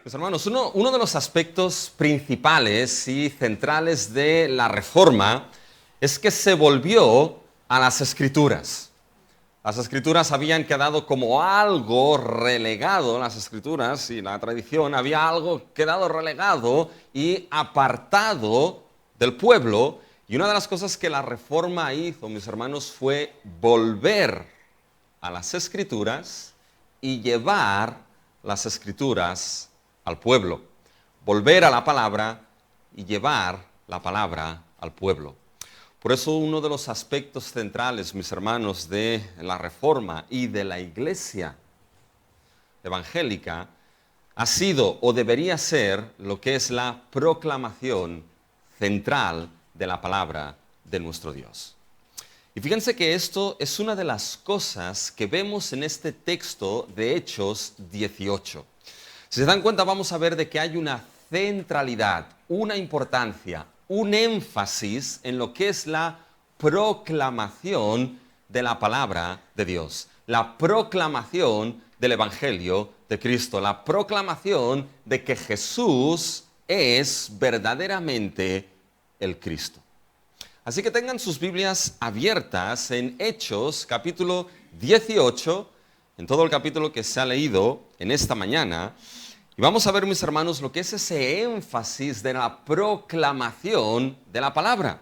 Pues hermanos, uno de los aspectos principales y centrales de la Reforma es que se volvió a las Escrituras. Las Escrituras habían quedado como algo relegado, las Escrituras y la tradición, había algo quedado relegado y apartado del pueblo. Y una de las cosas que la Reforma hizo, mis hermanos, fue volver a las Escrituras y llevar las Escrituras al pueblo. Volver a la palabra y llevar la palabra al pueblo. Por eso uno de los aspectos centrales, mis hermanos, de la Reforma y de la Iglesia evangélica ha sido o debería ser lo que es la proclamación central de la palabra de nuestro Dios. Y fíjense que esto es una de las cosas que vemos en este texto de Hechos 18. Si se dan cuenta, vamos a ver de que hay una centralidad, una importancia, un énfasis en lo que es la proclamación de la palabra de Dios, la proclamación del Evangelio de Cristo, la proclamación de que Jesús es verdaderamente el Cristo. Así que tengan sus Biblias abiertas en Hechos capítulo 18, en todo el capítulo que se ha leído en esta mañana. Y vamos a ver, mis hermanos, lo que es ese énfasis de la proclamación de la palabra.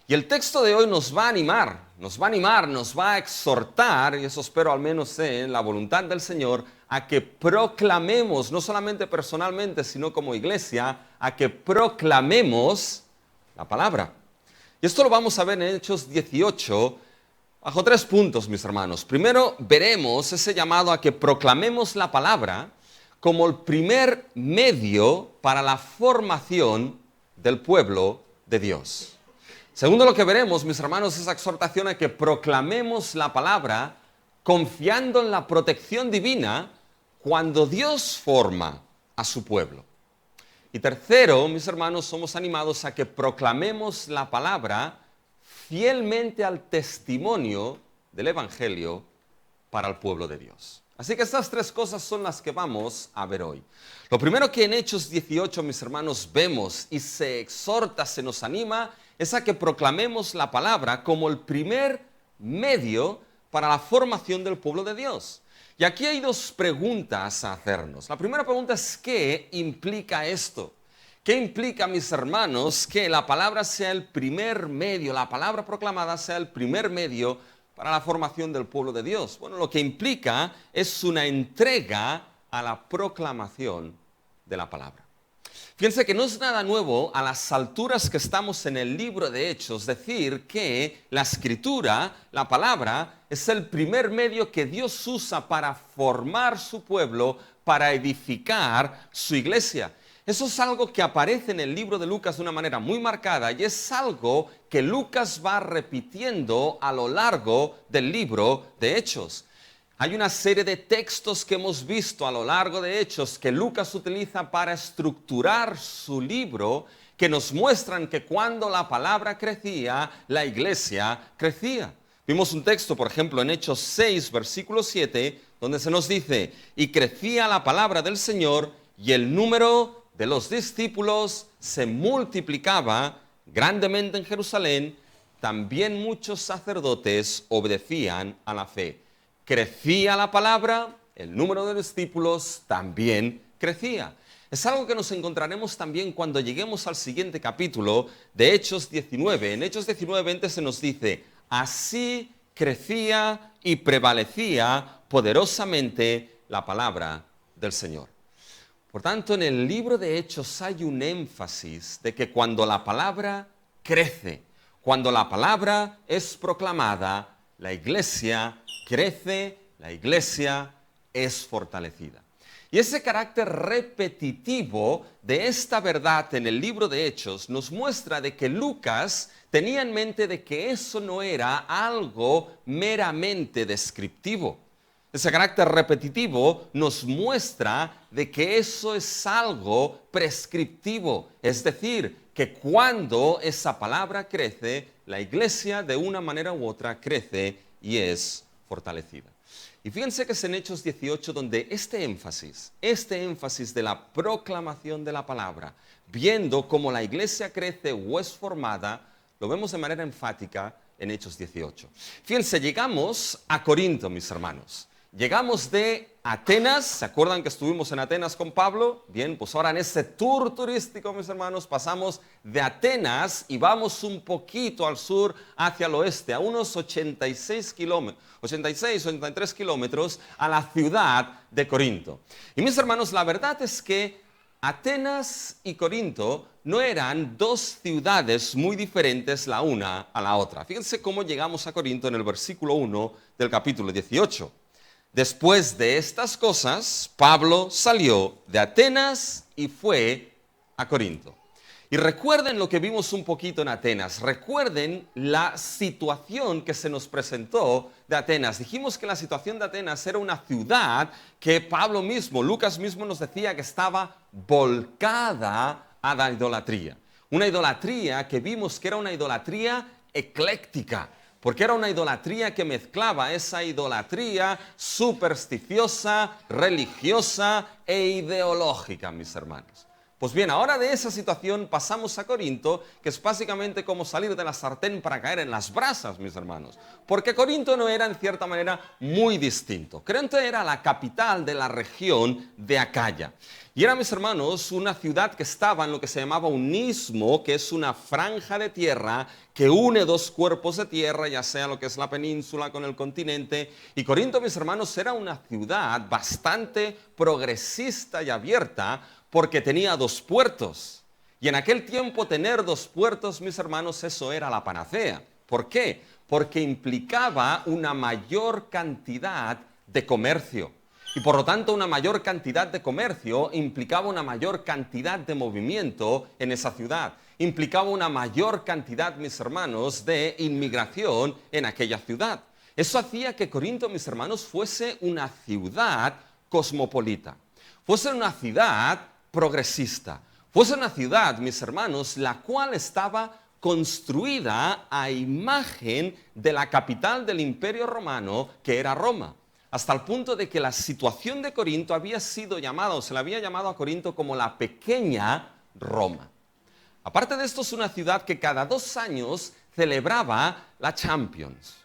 Y el texto de hoy nos va a animar, nos va a exhortar, y eso espero al menos en la voluntad del Señor, a que proclamemos, no solamente personalmente, sino como iglesia, a que proclamemos la palabra. Y esto lo vamos a ver en Hechos 18, bajo 3 puntos, mis hermanos. Primero, veremos ese llamado a que proclamemos la palabra como el primer medio para la formación del pueblo de Dios. Segundo, lo que veremos, mis hermanos, es esa exhortación a que proclamemos la palabra confiando en la protección divina cuando Dios forma a su pueblo. Y tercero, mis hermanos, somos animados a que proclamemos la palabra fielmente al testimonio del Evangelio para el pueblo de Dios. Así que estas 3 cosas son las que vamos a ver hoy. Lo primero que en Hechos 18, mis hermanos, vemos y se exhorta, se nos anima, es a que proclamemos la palabra como el primer medio para la formación del pueblo de Dios. Y aquí hay 2 preguntas a hacernos. La primera pregunta es: ¿qué implica esto? ¿Qué implica, mis hermanos, que la palabra sea el primer medio, la palabra proclamada sea el primer medio para la formación del pueblo de Dios? Bueno, lo que implica es una entrega a la proclamación de la palabra. Fíjense que no es nada nuevo a las alturas que estamos en el libro de Hechos decir que la Escritura, la palabra, es el primer medio que Dios usa para formar su pueblo, para edificar su iglesia. Eso es algo que aparece en el libro de Lucas de una manera muy marcada y es algo que Lucas va repitiendo a lo largo del libro de Hechos. Hay una serie de textos que hemos visto a lo largo de Hechos que Lucas utiliza para estructurar su libro, que nos muestran que cuando la palabra crecía, la iglesia crecía. Vimos un texto, por ejemplo, en Hechos 6, versículo 7, donde se nos dice: y crecía la palabra del Señor y el número de los discípulos se multiplicaba grandemente en Jerusalén, también muchos sacerdotes obedecían a la fe. Crecía la palabra, el número de discípulos también crecía. Es algo que nos encontraremos también cuando lleguemos al siguiente capítulo de Hechos 19. En Hechos 19:20 se nos dice: así crecía y prevalecía poderosamente la palabra del Señor. Por tanto, en el libro de Hechos hay un énfasis de que cuando la palabra crece, cuando la palabra es proclamada, la iglesia crece, la iglesia es fortalecida. Y ese carácter repetitivo de esta verdad en el libro de Hechos nos muestra de que Lucas tenía en mente de que eso no era algo meramente descriptivo. Ese carácter repetitivo nos muestra de que eso es algo prescriptivo, es decir, que cuando esa palabra crece, la iglesia de una manera u otra crece y es fortalecida. Y fíjense que es en Hechos 18 donde este énfasis de la proclamación de la palabra, viendo cómo la iglesia crece o es formada, lo vemos de manera enfática en Hechos 18. Fíjense, llegamos a Corinto, mis hermanos. Llegamos de Atenas, ¿se acuerdan que estuvimos en Atenas con Pablo? Bien, pues ahora en este tour turístico, mis hermanos, pasamos de Atenas y vamos un poquito al sur hacia el oeste, a unos 86, 83 kilómetros a la ciudad de Corinto. Y mis hermanos, la verdad es que Atenas y Corinto no eran dos ciudades muy diferentes la una a la otra. Fíjense cómo llegamos a Corinto en el versículo 1 del capítulo 18. Después de estas cosas, Pablo salió de Atenas y fue a Corinto. Y recuerden lo que vimos un poquito en Atenas. Recuerden la situación que se nos presentó de Atenas. Dijimos que la situación de Atenas era una ciudad que Pablo mismo, Lucas mismo nos decía que estaba volcada a la idolatría. Una idolatría que vimos que era una idolatría ecléctica. Porque era una idolatría que mezclaba esa idolatría supersticiosa, religiosa e ideológica, mis hermanos. Pues bien, ahora de esa situación pasamos a Corinto, que es básicamente como salir de la sartén para caer en las brasas, mis hermanos. Porque Corinto no era, en cierta manera, muy distinto. Corinto era la capital de la región de Acaya. Y era, mis hermanos, una ciudad que estaba en lo que se llamaba un istmo, que es una franja de tierra que une dos cuerpos de tierra, ya sea lo que es la península con el continente. Y Corinto, mis hermanos, era una ciudad bastante progresista y abierta, porque tenía dos puertos. Y en aquel tiempo tener dos puertos, mis hermanos, eso era la panacea. ¿Por qué? Porque implicaba una mayor cantidad de comercio. Y por lo tanto una mayor cantidad de comercio implicaba una mayor cantidad de movimiento en esa ciudad. Implicaba una mayor cantidad, mis hermanos, de inmigración en aquella ciudad. Eso hacía que Corinto, mis hermanos, fuese una ciudad cosmopolita. Fuese una ciudad progresista. Fuese una ciudad, mis hermanos, la cual estaba construida a imagen de la capital del Imperio Romano, que era Roma. Hasta el punto de que la situación de Corinto había sido llamada, o se le había llamado a Corinto como la pequeña Roma. Aparte de esto, es una ciudad que cada 2 años celebraba la Champions.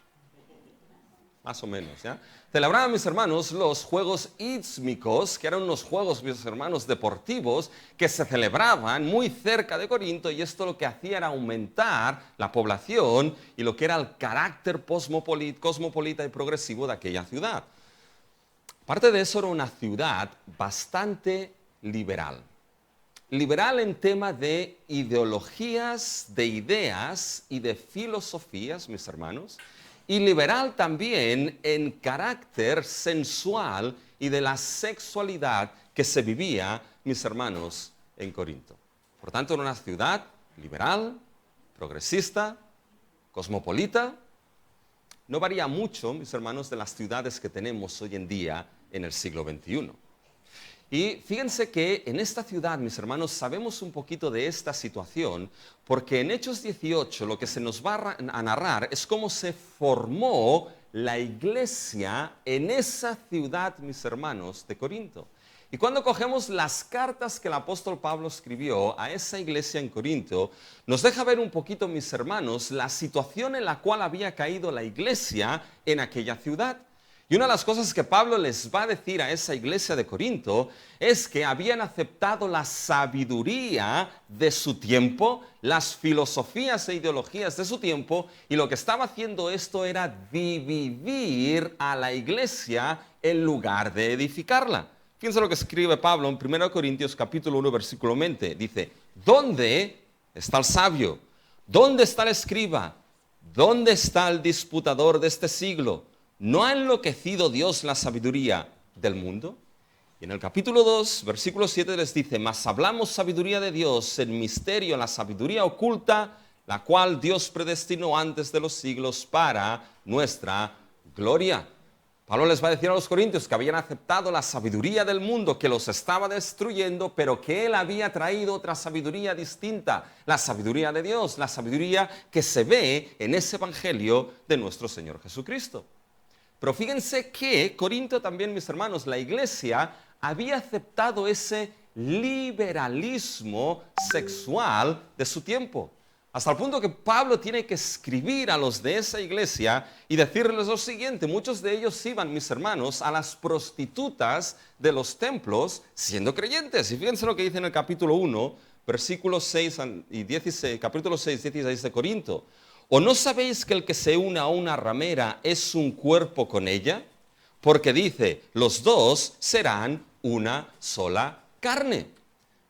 Más o menos, ¿ya? Celebraban, mis hermanos, los Juegos Ístmicos, que eran unos juegos, mis hermanos, deportivos, que se celebraban muy cerca de Corinto, y esto lo que hacía era aumentar la población y lo que era el carácter cosmopolita y progresivo de aquella ciudad. Aparte de eso, era una ciudad bastante liberal. Liberal en tema de ideologías, de ideas y de filosofías, mis hermanos, y liberal también en carácter sensual y de la sexualidad que se vivía, mis hermanos, en Corinto. Por tanto, era una ciudad liberal, progresista, cosmopolita. No varía mucho, mis hermanos, de las ciudades que tenemos hoy en día en el siglo XXI. Y fíjense que en esta ciudad, mis hermanos, sabemos un poquito de esta situación, porque en Hechos 18 lo que se nos va a narrar es cómo se formó la iglesia en esa ciudad, mis hermanos, de Corinto. Y cuando cogemos las cartas que el apóstol Pablo escribió a esa iglesia en Corinto, nos deja ver un poquito, mis hermanos, la situación en la cual había caído la iglesia en aquella ciudad. Y una de las cosas que Pablo les va a decir a esa iglesia de Corinto es que habían aceptado la sabiduría de su tiempo, las filosofías e ideologías de su tiempo, y lo que estaba haciendo esto era dividir a la iglesia en lugar de edificarla. Fíjense lo que escribe Pablo en 1 Corintios capítulo 1, versículo 20. Dice, ¿dónde está el sabio? ¿Dónde está el escriba? ¿Dónde está el disputador de este siglo? ¿No ha enloquecido Dios la sabiduría del mundo? Y en el capítulo 2, versículo 7 les dice, mas hablamos sabiduría de Dios en misterio, la sabiduría oculta, la cual Dios predestinó antes de los siglos para nuestra gloria. Pablo les va a decir a los corintios que habían aceptado la sabiduría del mundo, que los estaba destruyendo, pero que él había traído otra sabiduría distinta, la sabiduría de Dios, la sabiduría que se ve en ese evangelio de nuestro Señor Jesucristo. Pero fíjense que Corinto también, mis hermanos, la iglesia había aceptado ese liberalismo sexual de su tiempo. Hasta el punto que Pablo tiene que escribir a los de esa iglesia y decirles lo siguiente: muchos de ellos iban, mis hermanos, a las prostitutas de los templos siendo creyentes. Y fíjense lo que dice en el capítulo 1, versículos 6 y 16, capítulo 6, 16 de Corinto. ¿O no sabéis que el que se une a una ramera es un cuerpo con ella? Porque dice, los dos serán una sola carne.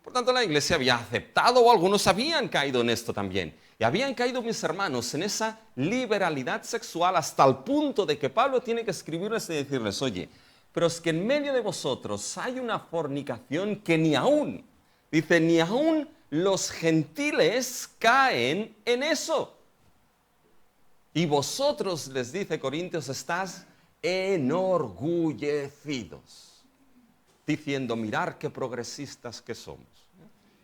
Por tanto, la iglesia había aceptado, o algunos habían caído en esto también. Y habían caído, mis hermanos, en esa liberalidad sexual hasta el punto de que Pablo tiene que escribirles y decirles: oye, pero es que en medio de vosotros hay una fornicación que ni aún los gentiles caen en eso. Y vosotros, les dice Corintios, estás enorgullecidos, diciendo: mirar qué progresistas que somos.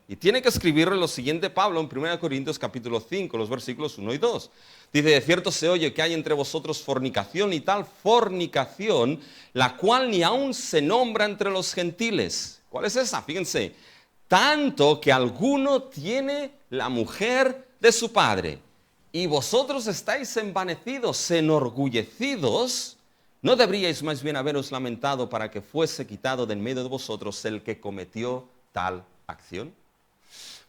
Y tiene que escribirle lo siguiente Pablo en 1 Corintios capítulo 5, los versículos 1 y 2. Dice: de cierto se oye que hay entre vosotros fornicación, y tal fornicación, la cual ni aún se nombra entre los gentiles. ¿Cuál es esa? Fíjense: tanto que alguno tiene la mujer de su padre. Y vosotros estáis envanecidos, enorgullecidos. ¿No deberíais más bien haberos lamentado para que fuese quitado de en medio de vosotros el que cometió tal acción?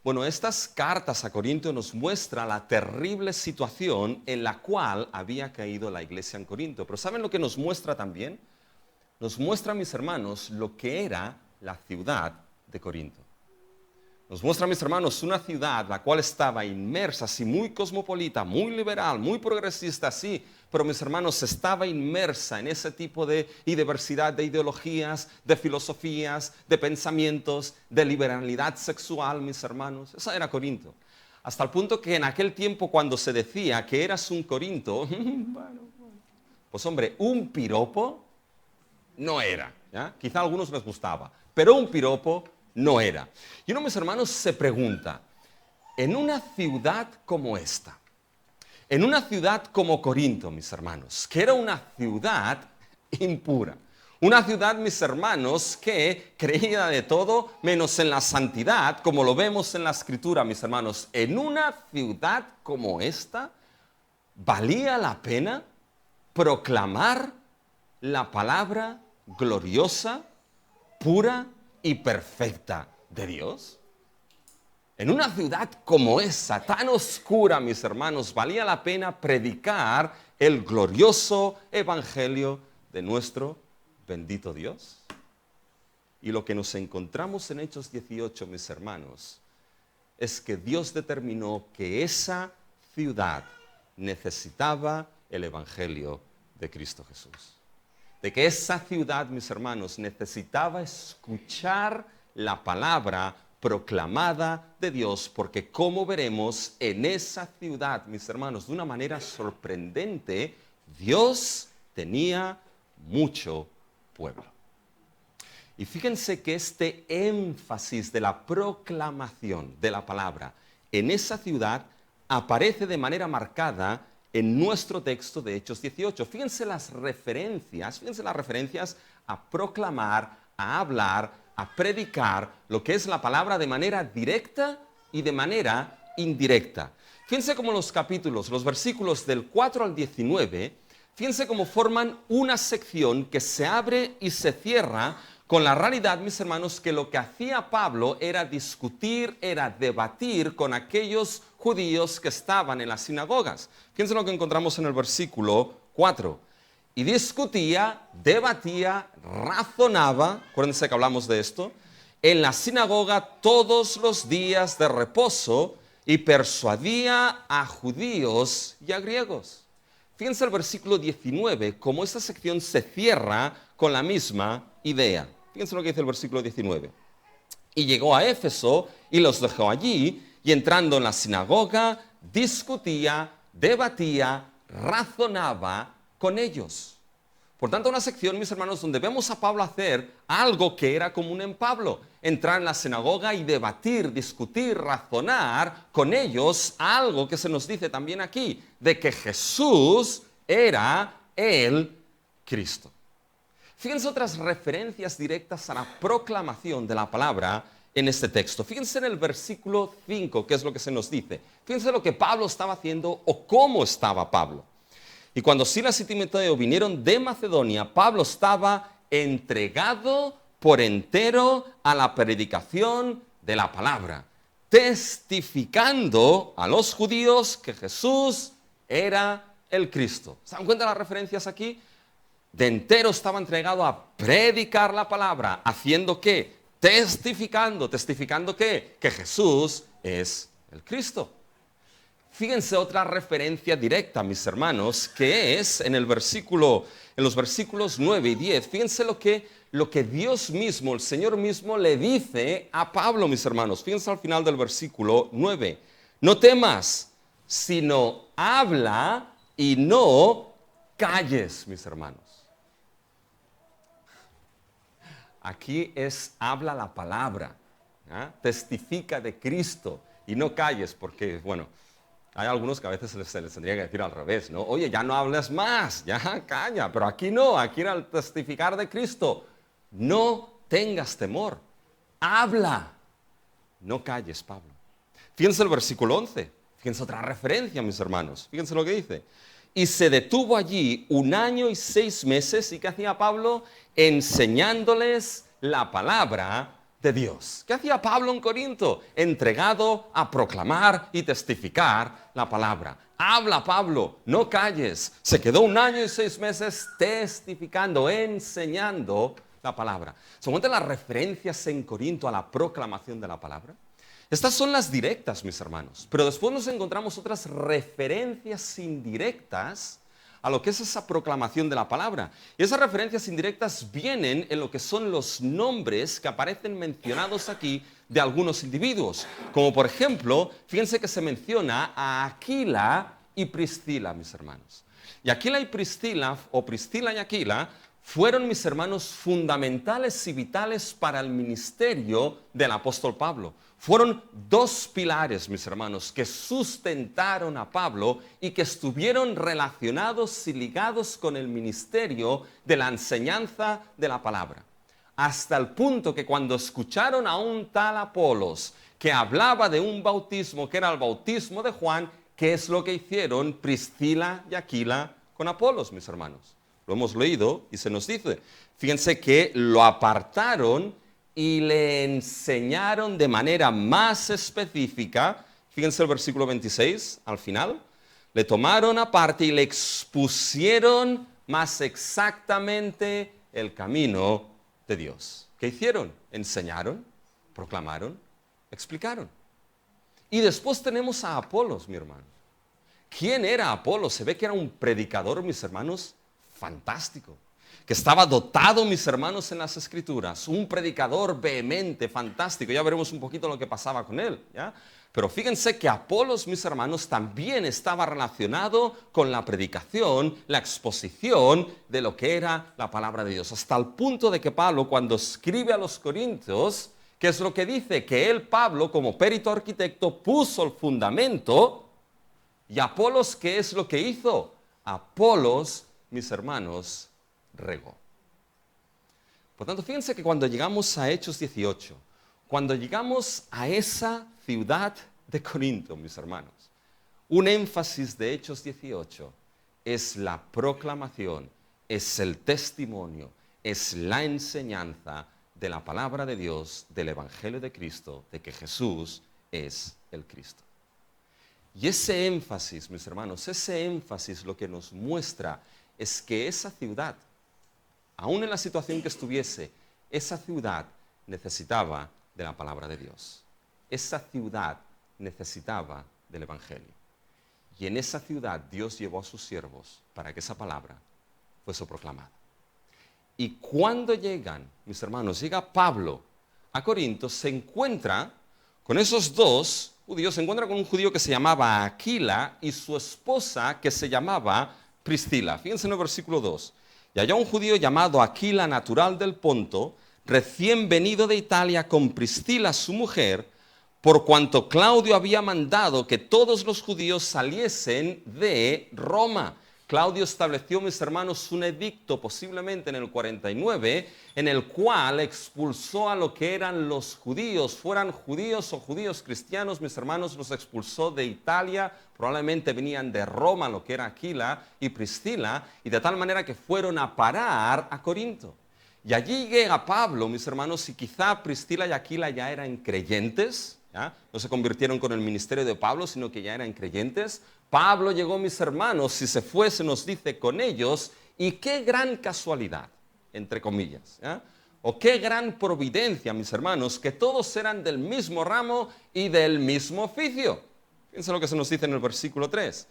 Bueno, estas cartas a Corinto nos muestran la terrible situación en la cual había caído la iglesia en Corinto. Pero ¿saben lo que nos muestra también? Nos muestra, mis hermanos, lo que era la ciudad de Corinto. Nos muestra, mis hermanos, una ciudad la cual estaba inmersa, así muy cosmopolita, muy liberal, muy progresista, sí, pero, mis hermanos, estaba inmersa en ese tipo de diversidad de ideologías, de filosofías, de pensamientos, de liberalidad sexual, mis hermanos. Esa era Corinto. Hasta el punto que en aquel tiempo, cuando se decía que eras un Corinto, pues hombre, un piropo no era, ¿ya? Quizá a algunos les gustaba, pero un piropo no era. Y uno, mis hermanos, se pregunta: en una ciudad como esta, en una ciudad como Corinto, mis hermanos, que era una ciudad impura, una ciudad, mis hermanos, que creía de todo menos en la santidad, como lo vemos en la Escritura, mis hermanos, en una ciudad como esta, ¿valía la pena proclamar la palabra gloriosa, pura y perfecta de Dios? En una ciudad como esa, tan oscura, mis hermanos, ¿valía la pena predicar el glorioso evangelio de nuestro bendito Dios? Y lo que nos encontramos en Hechos 18, mis hermanos, es que Dios determinó que esa ciudad necesitaba el evangelio de Cristo Jesús. De que esa ciudad, mis hermanos, necesitaba escuchar la palabra proclamada de Dios, porque como veremos en esa ciudad, mis hermanos, de una manera sorprendente, Dios tenía mucho pueblo. Y fíjense que este énfasis de la proclamación de la palabra en esa ciudad aparece de manera marcada en nuestro texto de Hechos 18. Fíjense las referencias a proclamar, a hablar, a predicar lo que es la palabra de manera directa y de manera indirecta. Fíjense cómo los capítulos, los versículos del 4 al 19, fíjense cómo forman una sección que se abre y se cierra con la realidad, mis hermanos, que lo que hacía Pablo era discutir, era debatir con aquellos judíos que estaban en las sinagogas. Fíjense lo que encontramos en el versículo 4. Y discutía, debatía, razonaba, acuérdense que hablamos de esto, en la sinagoga todos los días de reposo, y persuadía a judíos y a griegos. Fíjense el versículo 19, como esta sección se cierra con la misma idea. Fíjense lo que dice el versículo 19. Y llegó a Éfeso y los dejó allí, y entrando en la sinagoga, discutía, debatía, razonaba con ellos. Por tanto, una sección, mis hermanos, donde vemos a Pablo hacer algo que era común en Pablo: entrar en la sinagoga y debatir, discutir, razonar con ellos, algo que se nos dice también aquí, de que Jesús era el Cristo. Fíjense otras referencias directas a la proclamación de la palabra en este texto. Fíjense en el versículo 5, qué es lo que se nos dice. Fíjense lo que Pablo estaba haciendo o cómo estaba Pablo. Y cuando Silas y Timoteo vinieron de Macedonia, Pablo estaba entregado por entero a la predicación de la palabra, testificando a los judíos que Jesús era el Cristo. ¿Se dan cuenta las referencias aquí? De entero estaba entregado a predicar la palabra, haciendo ¿qué? Testificando ¿qué? Que Jesús es el Cristo. Fíjense otra referencia directa, mis hermanos, que es en los versículos 9 y 10. Fíjense lo que Dios mismo, el Señor mismo, le dice a Pablo, mis hermanos. Fíjense al final del versículo 9. No temas, sino habla y no calles, mis hermanos. Aquí habla la palabra, ¿eh? Testifica de Cristo y no calles, porque, bueno, hay algunos que a veces se les tendría que decir al revés, ¿no? Oye, ya no hables más, ya calla, pero aquí no, aquí al testificar de Cristo, no tengas temor, habla, no calles, Pablo. Fíjense el versículo 11, fíjense otra referencia, mis hermanos, fíjense lo que dice. Y se detuvo allí 1 año y 6 meses, ¿y qué hacía Pablo? Enseñándoles la palabra de Dios. ¿Qué hacía Pablo en Corinto? Entregado a proclamar y testificar la palabra. Habla, Pablo, no calles. Se quedó 1 año y 6 meses testificando, enseñando la palabra. ¿Se encuentran las referencias en Corinto a la proclamación de la palabra? Estas son las directas, mis hermanos, pero después nos encontramos otras referencias indirectas a lo que es esa proclamación de la palabra. Y esas referencias indirectas vienen en lo que son los nombres que aparecen mencionados aquí de algunos individuos. Como por ejemplo, fíjense que se menciona a Aquila y Priscila, mis hermanos. Y Aquila y Priscila, o Priscila y Aquila, fueron, mis hermanos, fundamentales y vitales para el ministerio del apóstol Pablo. Fueron 2 pilares, mis hermanos, que sustentaron a Pablo y que estuvieron relacionados y ligados con el ministerio de la enseñanza de la palabra. Hasta el punto que cuando escucharon a un tal Apolos que hablaba de un bautismo que era el bautismo de Juan, ¿qué es lo que hicieron Priscila y Aquila con Apolos, mis hermanos? Lo hemos leído y se nos dice. Fíjense que lo apartaron y le enseñaron de manera más específica. Fíjense el versículo 26 al final. Le tomaron aparte y le expusieron más exactamente el camino de Dios. ¿Qué hicieron? Enseñaron, proclamaron, explicaron. Y después tenemos a Apolos, mi hermano. ¿Quién era Apolos? Se ve que era un predicador, mis hermanos, fantástico, que estaba dotado, mis hermanos, en las Escrituras, un predicador vehemente, fantástico. Ya veremos un poquito lo que pasaba con él, ¿ya? Pero fíjense que Apolos, mis hermanos, también estaba relacionado con la predicación, la exposición de lo que era la palabra de Dios, hasta el punto de que Pablo, cuando escribe a los Corintios, ¿qué es lo que dice? Que él, Pablo, como perito arquitecto, puso el fundamento. ¿Y Apolos qué es lo que hizo? Apolos, mis hermanos, regó. Por tanto, fíjense que cuando llegamos a Hechos 18, cuando llegamos a esa ciudad de Corinto, mis hermanos, un énfasis de Hechos 18 es la proclamación, es el testimonio, es la enseñanza de la palabra de Dios, del Evangelio de Cristo, de que Jesús es el Cristo. Y ese énfasis, mis hermanos, ese énfasis lo que nos muestra es que esa ciudad, aún en la situación que estuviese, esa ciudad necesitaba de la palabra de Dios. Esa ciudad necesitaba del Evangelio. Y en esa ciudad Dios llevó a sus siervos para que esa palabra fuese proclamada. Y cuando llegan, mis hermanos, llega Pablo a Corinto, se encuentra con esos 2 judíos, se encuentra con un judío que se llamaba Aquila y su esposa que se llamaba Priscila. Fíjense en el versículo 2. Y allá un judío llamado Aquila, natural del Ponto, recién venido de Italia con Priscila, su mujer, por cuanto Claudio había mandado que todos los judíos saliesen de Roma. Claudio estableció, mis hermanos, un edicto, posiblemente en el 49, en el cual expulsó a lo que eran los judíos, fueran judíos o judíos cristianos, mis hermanos, los expulsó de Italia, probablemente venían de Roma, lo que era Aquila y Priscila, y de tal manera que fueron a parar a Corinto. Y allí llega Pablo, mis hermanos, y quizá Priscila y Aquila ya eran creyentes, ¿ya? No se convirtieron con el ministerio de Pablo, sino que ya eran creyentes. Pablo llegó, mis hermanos, si se fue, se nos dice, con ellos, y qué gran casualidad, entre comillas, ¿ya? O qué gran providencia, mis hermanos, que todos eran del mismo ramo y del mismo oficio. Fíjense lo que se nos dice en el versículo 3.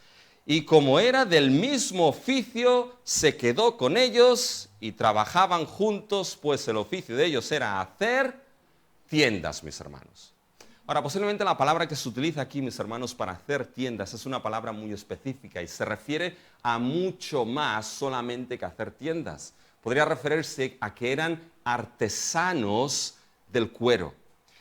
Y como era del mismo oficio, se quedó con ellos y trabajaban juntos, pues el oficio de ellos era hacer tiendas, mis hermanos. Ahora, posiblemente la palabra que se utiliza aquí, mis hermanos, para hacer tiendas es una palabra muy específica y se refiere a mucho más solamente que hacer tiendas. Podría referirse a que eran artesanos del cuero.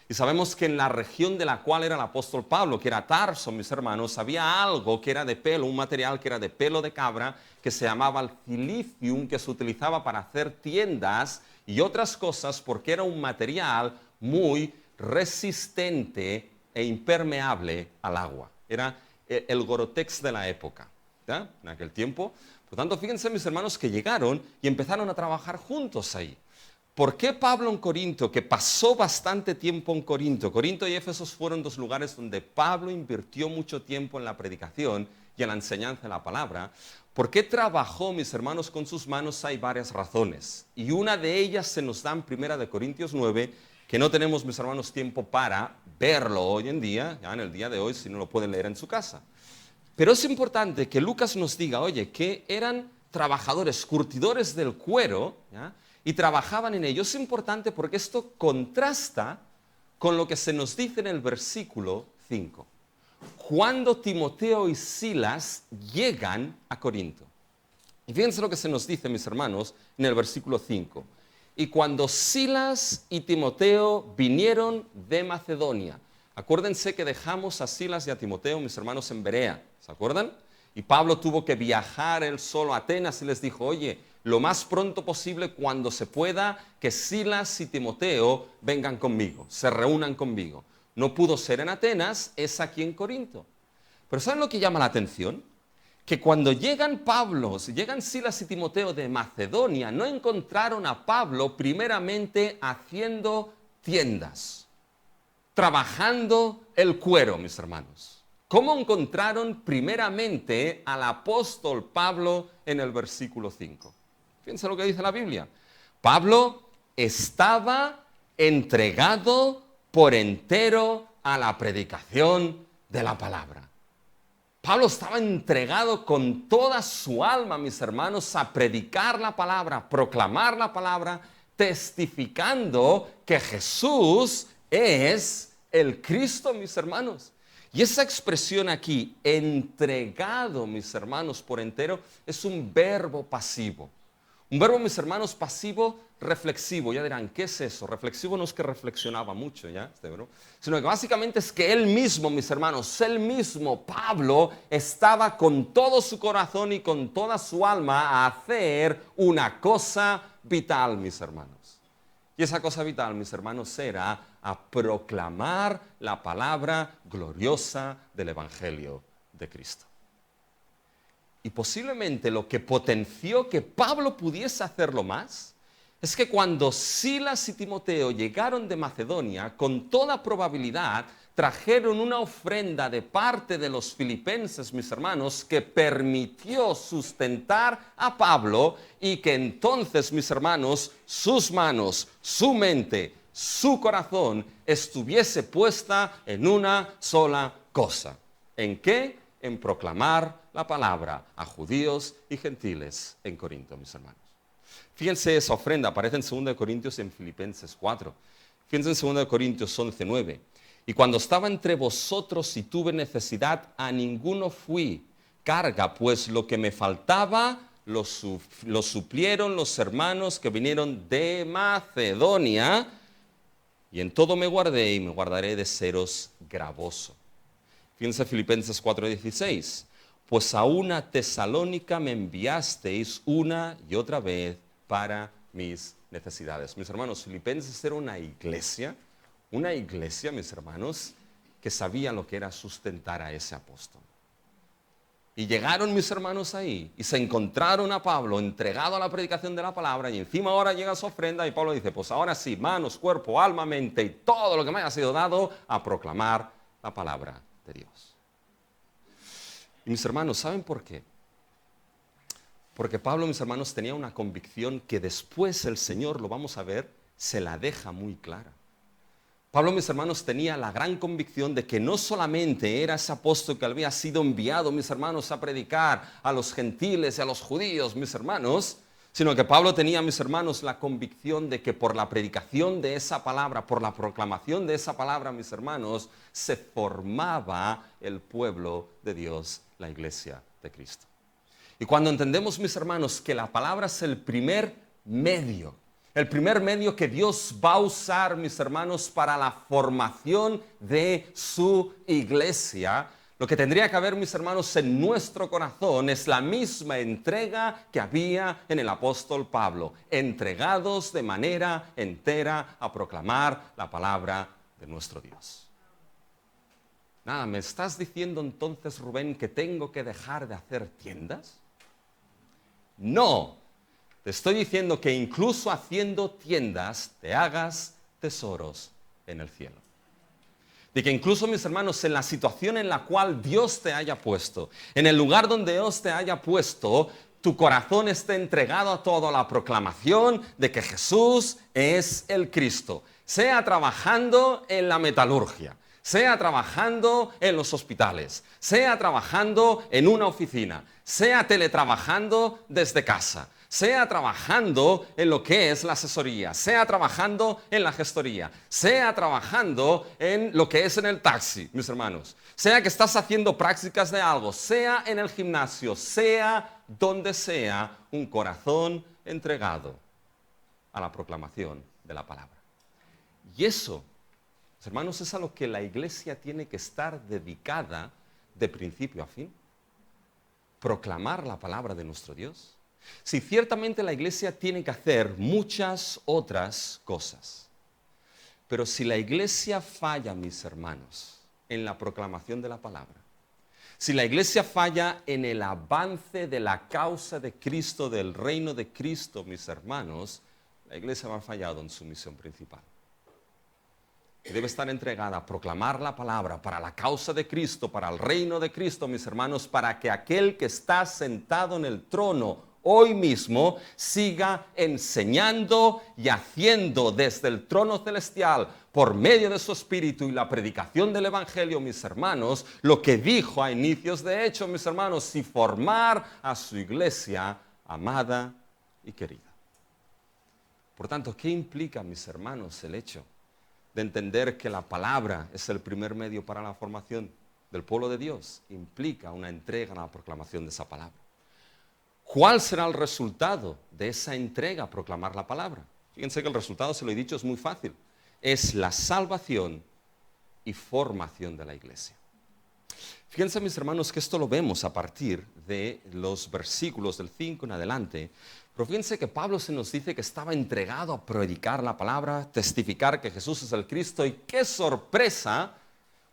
Y sabemos que en la región de la cual era el apóstol Pablo, que era Tarso, mis hermanos, había algo que era de pelo, un material que era de pelo de cabra, que se llamaba el cilicium, que se utilizaba para hacer tiendas y otras cosas porque era un material muy resistente e impermeable al agua. Era el Gore-Tex de la época, ¿ya? En aquel tiempo. Por tanto, fíjense, mis hermanos, que llegaron y empezaron a trabajar juntos ahí. ¿Por qué Pablo en Corinto, que pasó bastante tiempo en Corinto? Corinto y Éfeso fueron dos lugares donde Pablo invirtió mucho tiempo en la predicación y en la enseñanza de la palabra. ¿Por qué trabajó, mis hermanos, con sus manos? Hay varias razones. Y una de ellas se nos da en 1 Corintios 9, que no tenemos, mis hermanos, tiempo para verlo hoy en día, ya en el día de hoy, si no lo pueden leer en su casa. Pero es importante que Lucas nos diga, oye, que eran trabajadores, curtidores del cuero, ¿ya? Y trabajaban en ello. Es importante porque esto contrasta con lo que se nos dice en el versículo 5. Cuando Timoteo y Silas llegan a Corinto. Y fíjense lo que se nos dice, mis hermanos, en el versículo 5. Y cuando Silas y Timoteo vinieron de Macedonia. Acuérdense que dejamos a Silas y a Timoteo, mis hermanos, en Berea. ¿Se acuerdan? Y Pablo tuvo que viajar él solo a Atenas y les dijo, oye, lo más pronto posible, cuando se pueda, que Silas y Timoteo vengan conmigo, se reúnan conmigo. No pudo ser en Atenas, es aquí en Corinto. Pero ¿saben lo que llama la atención? Que cuando llegan Silas y Timoteo de Macedonia, no encontraron a Pablo primeramente haciendo tiendas, trabajando el cuero, mis hermanos. ¿Cómo encontraron primeramente al apóstol Pablo en el versículo 5? Fíjense lo que dice la Biblia. Pablo estaba entregado por entero a la predicación de la palabra. Pablo estaba entregado con toda su alma, mis hermanos, a predicar la palabra, proclamar la palabra, testificando que Jesús es el Cristo, mis hermanos. Y esa expresión aquí, entregado, mis hermanos, por entero, es un verbo pasivo. Un verbo, mis hermanos, pasivo, reflexivo. Ya dirán, ¿qué es eso? Reflexivo no es que reflexionaba mucho, ¿ya? Este verbo. Sino que básicamente es que él mismo, mis hermanos, él mismo, Pablo, estaba con todo su corazón y con toda su alma a hacer una cosa vital, mis hermanos. Y esa cosa vital, mis hermanos, era a proclamar la palabra gloriosa del Evangelio de Cristo. Y posiblemente lo que potenció que Pablo pudiese hacerlo más es que cuando Silas y Timoteo llegaron de Macedonia, con toda probabilidad trajeron una ofrenda de parte de los filipenses, mis hermanos, que permitió sustentar a Pablo y que entonces, mis hermanos, sus manos, su mente, su corazón estuviese puesta en una sola cosa. ¿En qué? En proclamar la palabra a judíos y gentiles en Corinto, mis hermanos. Fíjense, esa ofrenda aparece en 2 Corintios y en Filipenses 4. Fíjense en 2 Corintios 11:9. Y cuando estaba entre vosotros y tuve necesidad, a ninguno fui carga, pues lo que me faltaba lo suplieron los hermanos que vinieron de Macedonia, y en todo me guardé y me guardaré de seros gravoso. Fíjense Filipenses 4:16. pues a una Tesalónica me enviasteis una y otra vez para mis necesidades. Mis hermanos, Filipenses era una iglesia, mis hermanos, que sabía lo que era sustentar a ese apóstol. Y llegaron mis hermanos ahí y se encontraron a Pablo entregado a la predicación de la palabra, y encima ahora llega su ofrenda y Pablo dice, pues ahora sí, manos, cuerpo, alma, mente y todo lo que me haya sido dado a proclamar la palabra de Dios. Y mis hermanos, ¿saben por qué? Porque Pablo, mis hermanos, tenía una convicción que después el Señor, lo vamos a ver, se la deja muy clara. Pablo, mis hermanos, tenía la gran convicción de que no solamente era ese apóstol que había sido enviado, mis hermanos, a predicar a los gentiles y a los judíos, mis hermanos, sino que Pablo tenía, mis hermanos, la convicción de que por la predicación de esa palabra, por la proclamación de esa palabra, mis hermanos, se formaba el pueblo de Dios, la iglesia de Cristo. Y cuando entendemos, mis hermanos, que la palabra es el primer medio que Dios va a usar, mis hermanos, para la formación de su iglesia, lo que tendría que haber, mis hermanos, en nuestro corazón es la misma entrega que había en el apóstol Pablo, entregados de manera entera a proclamar la palabra de nuestro Dios. Nada, ¿me estás diciendo entonces, Rubén, que tengo que dejar de hacer tiendas? No. Te estoy diciendo que incluso haciendo tiendas te hagas tesoros en el cielo. De que incluso, mis hermanos, en la situación en la cual Dios te haya puesto, en el lugar donde Dios te haya puesto, tu corazón esté entregado a toda la proclamación de que Jesús es el Cristo. Sea trabajando en la metalurgia, sea trabajando en los hospitales, sea trabajando en una oficina, sea teletrabajando desde casa, sea trabajando en lo que es la asesoría, sea trabajando en la gestoría, sea trabajando en lo que es en el taxi, mis hermanos, sea que estás haciendo prácticas de algo, sea en el gimnasio, sea donde sea, un corazón entregado a la proclamación de la palabra. Y eso, mis hermanos, es a lo que la iglesia tiene que estar dedicada de principio a fin. Proclamar la palabra de nuestro Dios. Sí, ciertamente la iglesia tiene que hacer muchas otras cosas. Pero si la iglesia falla, mis hermanos, en la proclamación de la palabra, si la iglesia falla en el avance de la causa de Cristo, del reino de Cristo, mis hermanos, la iglesia va fallado en su misión principal. Y debe estar entregada a proclamar la palabra para la causa de Cristo, para el reino de Cristo, mis hermanos, para que aquel que está sentado en el trono hoy mismo siga enseñando y haciendo desde el trono celestial, por medio de su Espíritu y la predicación del Evangelio, mis hermanos, lo que dijo a inicios de hecho, mis hermanos, y formar a su iglesia amada y querida. Por tanto, ¿qué implica, mis hermanos, el hecho de entender que la palabra es el primer medio para la formación del pueblo de Dios? Implica una entrega a la proclamación de esa palabra. ¿Cuál será el resultado de esa entrega a proclamar la palabra? Fíjense que el resultado, se lo he dicho, es muy fácil. Es la salvación y formación de la iglesia. Fíjense, mis hermanos, que esto lo vemos a partir de los versículos del 5 en adelante. Pero fíjense que Pablo se nos dice que estaba entregado a predicar la palabra, testificar que Jesús es el Cristo. Y qué sorpresa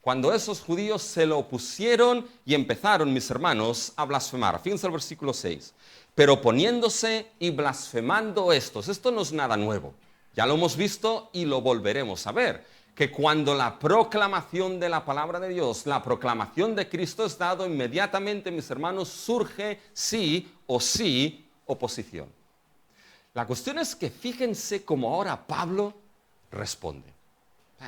cuando esos judíos se lo opusieron y empezaron, mis hermanos, a blasfemar. Fíjense el versículo 6. Pero poniéndose y blasfemando estos. Esto no es nada nuevo. Ya lo hemos visto y lo volveremos a ver. Que cuando la proclamación de la palabra de Dios, la proclamación de Cristo es dado, inmediatamente, mis hermanos, surge sí oposición. La cuestión es que fíjense cómo ahora Pablo responde.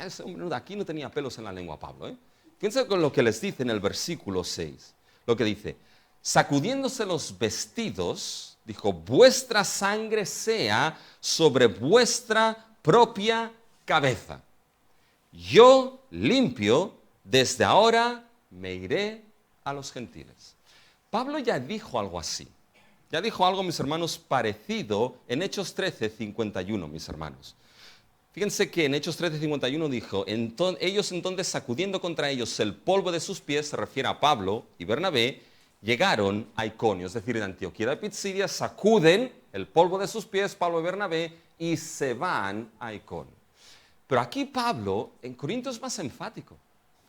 Ese hombre de aquí no tenía pelos en la lengua, Pablo. Fíjense con lo que les dice en el versículo 6. Lo que dice, sacudiéndose los vestidos, dijo, vuestra sangre sea sobre vuestra propia cabeza. Yo limpio, desde ahora me iré a los gentiles. Pablo ya dijo algo así. Ya dijo algo, mis hermanos, parecido en Hechos 13, 51, mis hermanos. Fíjense que en Hechos 13, 51 dijo, ellos entonces sacudiendo contra ellos el polvo de sus pies, se refiere a Pablo y Bernabé, llegaron a Iconio, es decir, de Antioquía de Pisidia, sacuden el polvo de sus pies, Pablo y Bernabé, y se van a Iconio. Pero aquí Pablo, en Corinto, es más enfático.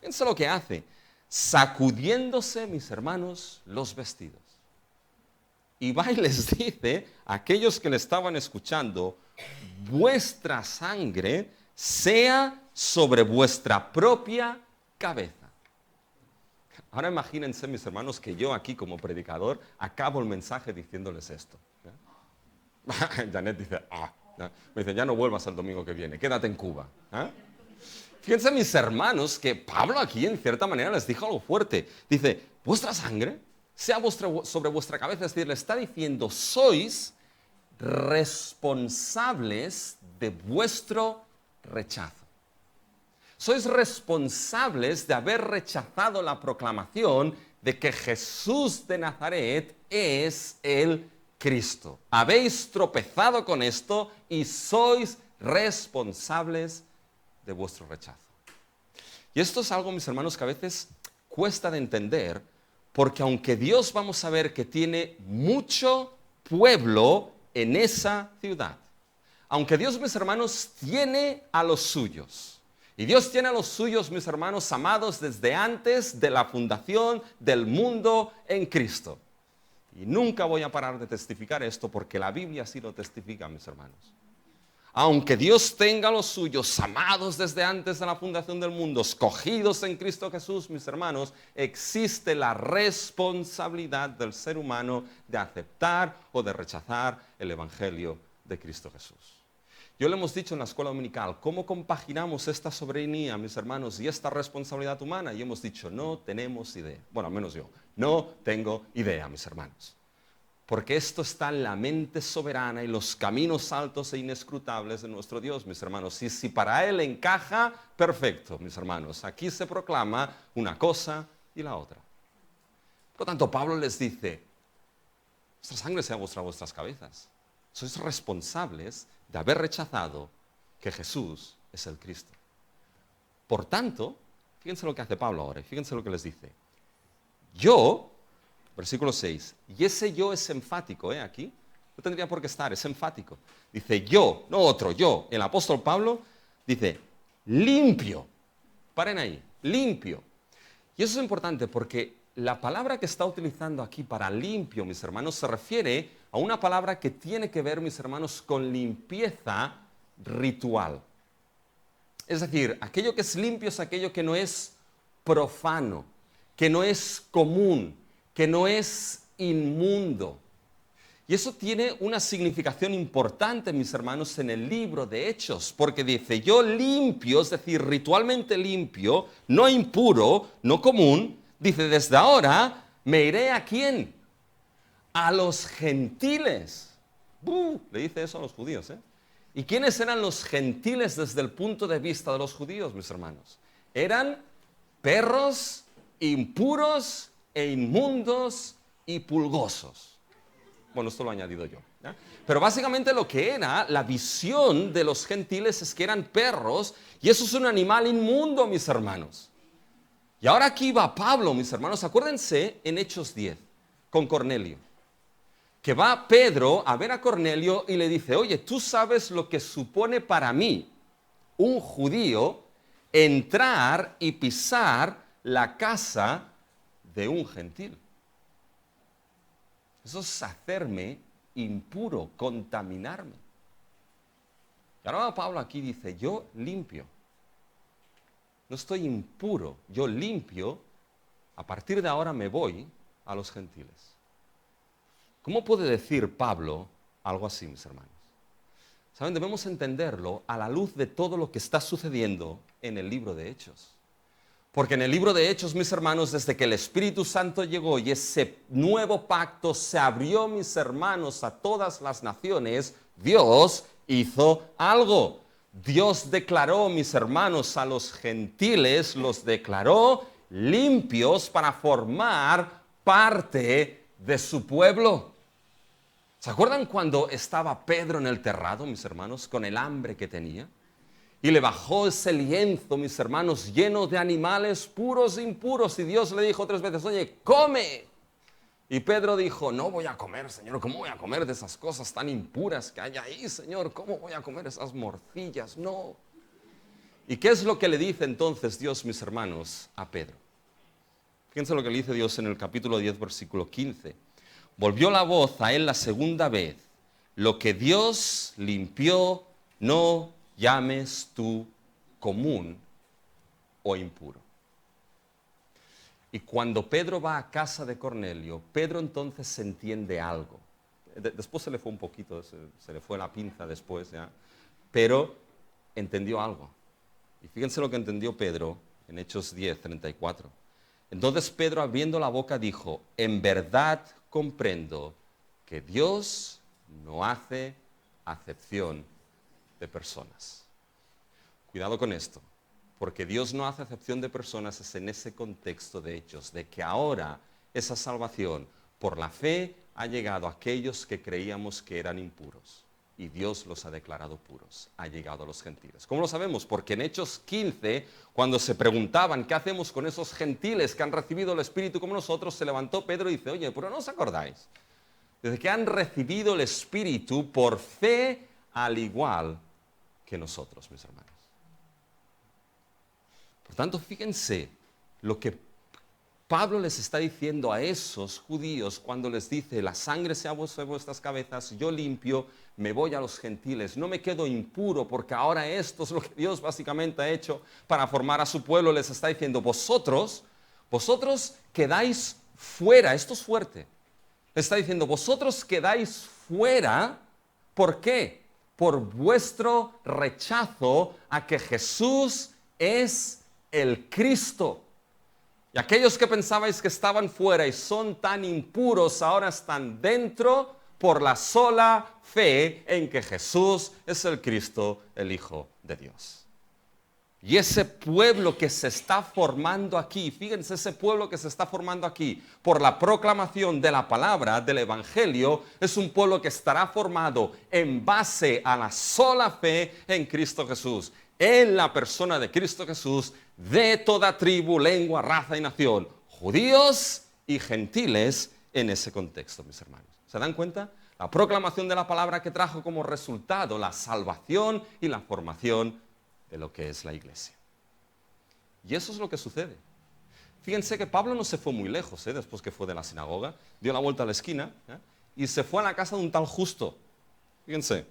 Fíjense lo que hace, sacudiéndose, mis hermanos, los vestidos. Y va y les dice a aquellos que le estaban escuchando, vuestra sangre sea sobre vuestra propia cabeza. Ahora imagínense, mis hermanos, que yo aquí como predicador acabo el mensaje diciéndoles esto. Janet dice, me dice, ya no vuelvas al domingo que viene, quédate en Cuba. Fíjense, mis hermanos, que Pablo aquí en cierta manera les dijo algo fuerte. Dice, vuestra sangre sea sobre vuestra cabeza. Es decir, le está diciendo, sois responsables de vuestro rechazo. Sois responsables de haber rechazado la proclamación de que Jesús de Nazaret es el Cristo. Habéis tropezado con esto y sois responsables de vuestro rechazo. Y esto es algo, mis hermanos, que a veces cuesta de entender, porque aunque Dios, vamos a ver que tiene mucho pueblo en esa ciudad, aunque Dios, mis hermanos, tiene a los suyos, y Dios tiene a los suyos, mis hermanos amados, desde antes de la fundación del mundo en Cristo. Y nunca voy a parar de testificar esto porque la Biblia así lo testifica, mis hermanos. Aunque Dios tenga a los suyos amados desde antes de la fundación del mundo, escogidos en Cristo Jesús, mis hermanos, existe la responsabilidad del ser humano de aceptar o de rechazar el Evangelio de Cristo Jesús. Yo le hemos dicho en la escuela dominical, ¿cómo compaginamos esta soberanía, mis hermanos, y esta responsabilidad humana? Y hemos dicho, no tenemos idea. Bueno, al menos yo, no tengo idea, mis hermanos. Porque esto está en la mente soberana y los caminos altos e inescrutables de nuestro Dios, mis hermanos. Y si para Él encaja, perfecto, mis hermanos. Aquí se proclama una cosa y la otra. Por lo tanto, Pablo les dice, vuestra sangre sea vuestras cabezas. Sois responsables de haber rechazado que Jesús es el Cristo. Por tanto, fíjense lo que hace Pablo ahora, fíjense lo que les dice. Yo, versículo 6, y ese yo es enfático, aquí, no tendría por qué estar, es enfático. Dice yo, no otro, yo, el apóstol Pablo, dice limpio. Paren ahí, limpio. Y eso es importante porque la palabra que está utilizando aquí para limpio, mis hermanos, se refiere a una palabra que tiene que ver, mis hermanos, con limpieza ritual. Es decir, aquello que es limpio es aquello que no es profano, que no es común, que no es inmundo. Y eso tiene una significación importante, mis hermanos, en el libro de Hechos, porque dice, yo limpio, es decir, ritualmente limpio, no impuro, no común, dice, desde ahora me iré ¿a quién? A los gentiles. Le dice eso a los judíos. ¿Y quiénes eran los gentiles desde el punto de vista de los judíos, mis hermanos? Eran perros impuros e inmundos y pulgosos. Bueno, esto lo he añadido yo. Pero básicamente lo que era la visión de los gentiles es que eran perros y eso es un animal inmundo, mis hermanos. Y ahora aquí va Pablo, mis hermanos, acuérdense en Hechos 10, con Cornelio, que va Pedro a ver a Cornelio y le dice, oye, tú sabes lo que supone para mí, un judío, entrar y pisar la casa de un gentil. Eso es hacerme impuro, contaminarme. Y ahora Pablo aquí dice, yo limpio. No estoy impuro, yo limpio. A partir de ahora me voy a los gentiles. ¿Cómo puede decir Pablo algo así, mis hermanos? ¿Saben? Debemos entenderlo a la luz de todo lo que está sucediendo en el libro de Hechos. Porque en el libro de Hechos, mis hermanos, desde que el Espíritu Santo llegó y ese nuevo pacto se abrió, mis hermanos, a todas las naciones, Dios hizo algo. Dios declaró, mis hermanos, a los gentiles, los declaró limpios para formar parte de su pueblo. ¿Se acuerdan cuando estaba Pedro en el terrado, mis hermanos, con el hambre que tenía? Y le bajó ese lienzo, mis hermanos, lleno de animales puros e impuros. Y Dios le dijo 3 veces, oye, come. Y Pedro dijo, no voy a comer, Señor, ¿cómo voy a comer de esas cosas tan impuras que hay ahí, Señor? ¿Cómo voy a comer esas morcillas? No. ¿Y qué es lo que le dice entonces Dios, mis hermanos, a Pedro? Fíjense lo que le dice Dios en el capítulo 10, versículo 15. Volvió la voz a él la segunda vez. Lo que Dios limpió, no llames tú común o impuro. Y cuando Pedro va a casa de Cornelio, Pedro entonces entiende algo. Después se le fue un poquito, se le fue la pinza después, ¿ya? Pero entendió algo. Y fíjense lo que entendió Pedro en Hechos 10, 34. Entonces Pedro, abriendo la boca, dijo, en verdad comprendo que Dios no hace acepción de personas. Cuidado con esto, porque Dios no hace acepción de personas es en ese contexto de Hechos, de que ahora esa salvación por la fe ha llegado a aquellos que creíamos que eran impuros. Y Dios los ha declarado puros, ha llegado a los gentiles. ¿Cómo lo sabemos? Porque en Hechos 15, cuando se preguntaban qué hacemos con esos gentiles que han recibido el Espíritu como nosotros, se levantó Pedro y dice, oye, pero ¿no os acordáis? Desde que han recibido el Espíritu por fe al igual que nosotros, mis hermanos. Por tanto, fíjense lo que Pablo les está diciendo a esos judíos cuando les dice, la sangre sea sobre vuestras cabezas, yo limpio, me voy a los gentiles, no me quedo impuro porque ahora esto es lo que Dios básicamente ha hecho para formar a su pueblo. Les está diciendo, vosotros quedáis fuera, esto es fuerte. Les está diciendo, vosotros quedáis fuera, ¿por qué? Por vuestro rechazo a que Jesús es el Cristo. Y aquellos que pensabais que estaban fuera y son tan impuros, ahora están dentro por la sola fe en que Jesús es el Cristo, el Hijo de Dios. Y ese pueblo que se está formando aquí, fíjense, ese pueblo que se está formando aquí por la proclamación de la palabra, del Evangelio, es un pueblo que estará formado en base a la sola fe en Cristo Jesús. En la persona de Cristo Jesús, de toda tribu, lengua, raza y nación, judíos y gentiles en ese contexto, mis hermanos. ¿Se dan cuenta? La proclamación de la palabra que trajo como resultado la salvación y la formación de lo que es la iglesia. Y eso es lo que sucede. Fíjense que Pablo no se fue muy lejos, después que fue de la sinagoga, dio la vuelta a la esquina y se fue a la casa de un tal Justo. Fíjense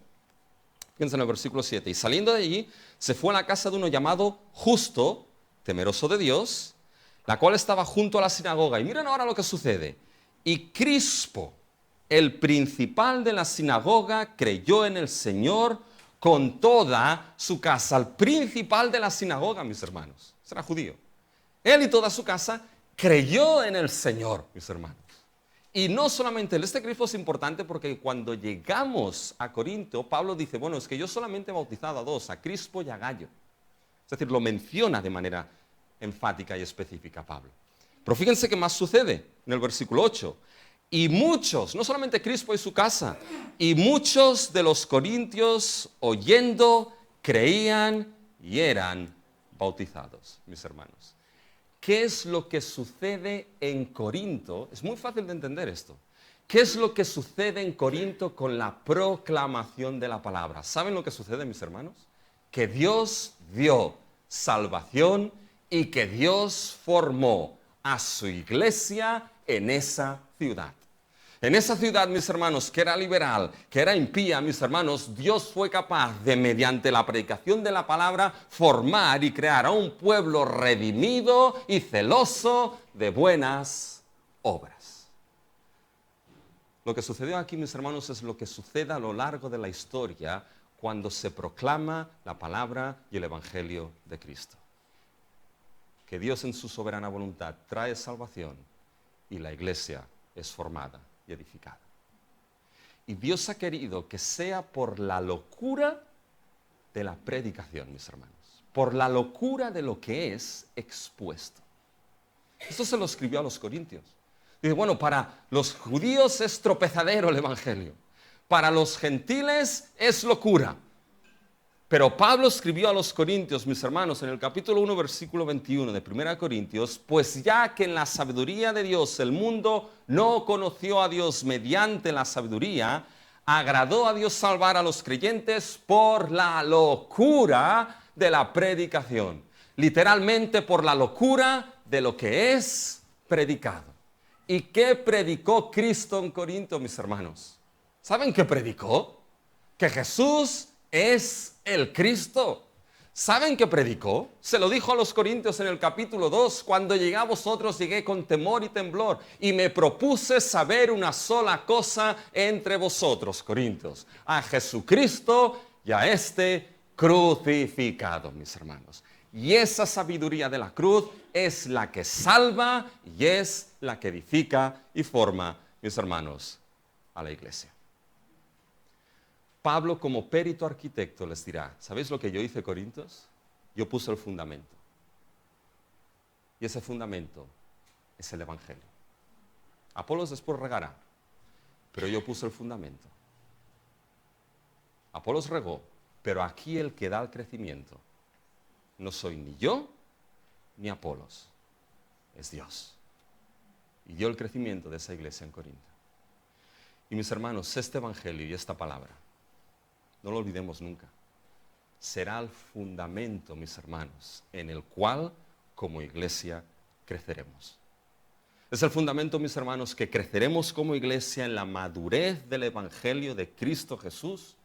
en el versículo 7. Y saliendo de allí, se fue a la casa de uno llamado Justo, temeroso de Dios, la cual estaba junto a la sinagoga. Y miren ahora lo que sucede. Y Crispo, el principal de la sinagoga, creyó en el Señor con toda su casa. El principal de la sinagoga, mis hermanos, será judío. Él y toda su casa creyó en el Señor, mis hermanos. Y no solamente él, este Crispo es importante porque cuando llegamos a Corinto, Pablo dice, bueno, es que yo solamente he bautizado a dos, a Crispo y a Gayo. Es decir, lo menciona de manera enfática y específica Pablo. Pero fíjense qué más sucede en el versículo 8. Y muchos, no solamente Crispo y su casa, y muchos de los corintios oyendo creían y eran bautizados, mis hermanos. ¿Qué es lo que sucede en Corinto? Es muy fácil de entender esto. ¿Qué es lo que sucede en Corinto con la proclamación de la palabra? ¿Saben lo que sucede, mis hermanos? Que Dios dio salvación y que Dios formó a su iglesia en esa ciudad. En esa ciudad, mis hermanos, que era liberal, que era impía, mis hermanos, Dios fue capaz de, mediante la predicación de la palabra, formar y crear a un pueblo redimido y celoso de buenas obras. Lo que sucedió aquí, mis hermanos, es lo que sucede a lo largo de la historia cuando se proclama la palabra y el Evangelio de Cristo. Que Dios en su soberana voluntad trae salvación y la iglesia es formada y edificada. Y Dios ha querido que sea por la locura de la predicación, mis hermanos, por la locura de lo que es expuesto. Esto se lo escribió a los corintios. Dice, bueno, para los judíos es tropezadero el Evangelio, para los gentiles es locura. Pero Pablo escribió a los Corintios, mis hermanos, en el capítulo 1, versículo 21 de 1 Corintios, pues ya que en la sabiduría de Dios el mundo no conoció a Dios mediante la sabiduría, agradó a Dios salvar a los creyentes por la locura de la predicación. Literalmente por la locura de lo que es predicado. ¿Y qué predicó Cristo en Corinto, mis hermanos? ¿Saben qué predicó? Que Jesús es el Cristo. ¿Saben qué predicó? Se lo dijo a los Corintios en el capítulo 2, cuando llegué a vosotros llegué con temor y temblor y me propuse saber una sola cosa entre vosotros, Corintios, a Jesucristo y a este crucificado, mis hermanos. Y esa sabiduría de la cruz es la que salva y es la que edifica y forma, mis hermanos, a la iglesia. Pablo, como perito arquitecto, les dirá, ¿sabéis lo que yo hice, Corintios? Yo puse el fundamento. Y ese fundamento es el Evangelio. Apolos después regará, pero yo puse el fundamento. Apolos regó, pero aquí el que da el crecimiento no soy ni yo ni Apolos, es Dios. Y dio el crecimiento de esa iglesia en Corinto. Y mis hermanos, este Evangelio y esta palabra, no lo olvidemos nunca, será el fundamento, mis hermanos, en el cual como iglesia creceremos. Es el fundamento, mis hermanos, que creceremos como iglesia en la madurez del Evangelio de Cristo Jesús.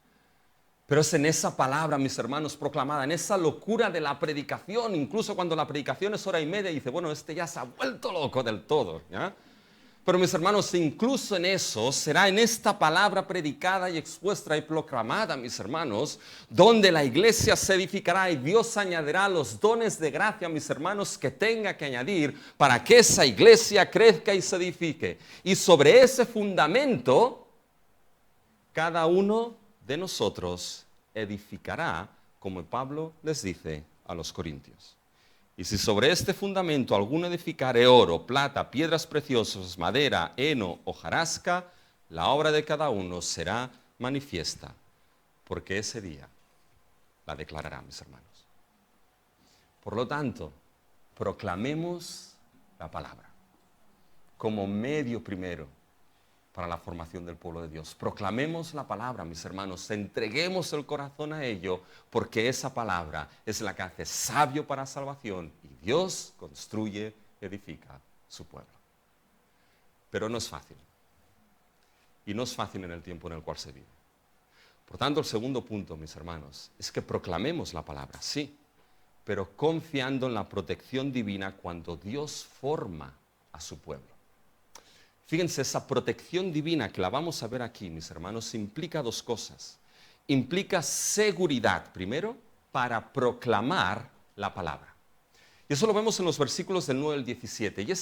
Pero es en esa palabra, mis hermanos, proclamada, en esa locura de la predicación, incluso cuando la predicación es hora y media y dice, bueno, este ya se ha vuelto loco del todo, ¿ya? Pero mis hermanos, incluso en eso, será en esta palabra predicada y expuesta y proclamada, mis hermanos, donde la iglesia se edificará y Dios añadirá los dones de gracia, mis hermanos, que tenga que añadir para que esa iglesia crezca y se edifique. Y sobre ese fundamento, cada uno de nosotros edificará, como Pablo les dice a los corintios. Y si sobre este fundamento alguno edificare oro, plata, piedras preciosas, madera, heno, hojarasca, la obra de cada uno será manifiesta, porque ese día la declarará, mis hermanos. Por lo tanto, proclamemos la palabra como medio primero para la formación del pueblo de Dios. Proclamemos la palabra, mis hermanos, entreguemos el corazón a ello, porque esa palabra es la que hace sabio para salvación y Dios construye, edifica su pueblo. Pero no es fácil. Y no es fácil en el tiempo en el cual se vive. Por tanto, el segundo punto, mis hermanos, es que proclamemos la palabra, sí, pero confiando en la protección divina cuando Dios forma a su pueblo. Fíjense, esa protección divina que la vamos a ver aquí, mis hermanos, implica dos cosas. Implica seguridad, primero, para proclamar la palabra. Y eso lo vemos en los versículos del 9 al 17. Y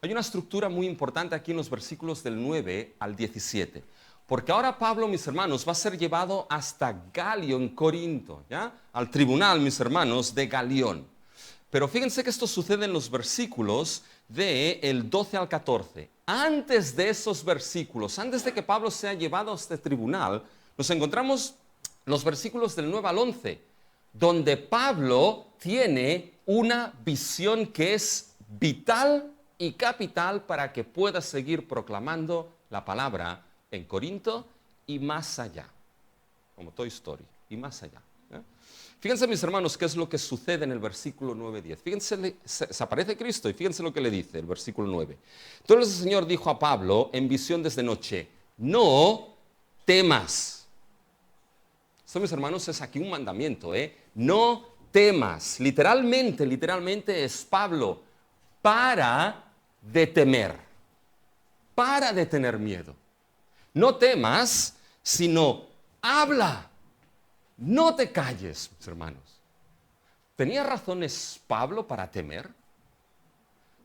hay una estructura muy importante aquí en los versículos del 9 al 17. Porque ahora Pablo, mis hermanos, va a ser llevado hasta Galio en Corinto, ¿ya? Al tribunal, mis hermanos, de Galión. Pero fíjense que esto sucede en los versículos del 12 al 14. Antes de esos versículos, antes de que Pablo sea llevado a este tribunal, nos encontramos los versículos del 9 al 11, donde Pablo tiene una visión que es vital y capital para que pueda seguir proclamando la palabra en Corinto y más allá, como Toy Story, y más allá. Fíjense, mis hermanos, qué es lo que sucede en el versículo 9-10. Fíjense, se aparece Cristo y fíjense lo que le dice el versículo 9. Entonces el Señor dijo a Pablo en visión desde noche, no temas. Esto, mis hermanos, es aquí un mandamiento, no temas. Literalmente es Pablo, para de temer, para de tener miedo. No temas, sino habla. No te calles, mis hermanos. ¿Tenía razones Pablo para temer?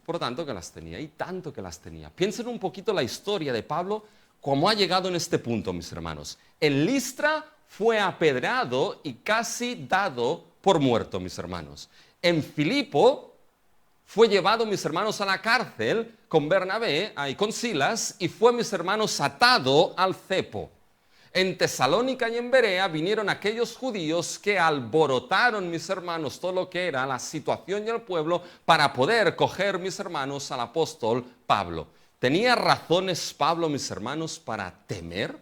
Por tanto que las tenía, y tanto que las tenía. Piensen un poquito la historia de Pablo, cómo ha llegado en este punto, mis hermanos. En Listra fue apedreado y casi dado por muerto, mis hermanos. En Filipo fue llevado, mis hermanos, a la cárcel con Bernabé y con Silas, y fue, mis hermanos, atado al cepo. En Tesalónica y en Berea vinieron aquellos judíos que alborotaron, mis hermanos, todo lo que era la situación y el pueblo para poder coger, mis hermanos, al apóstol Pablo. ¿Tenía razones Pablo, mis hermanos, para temer?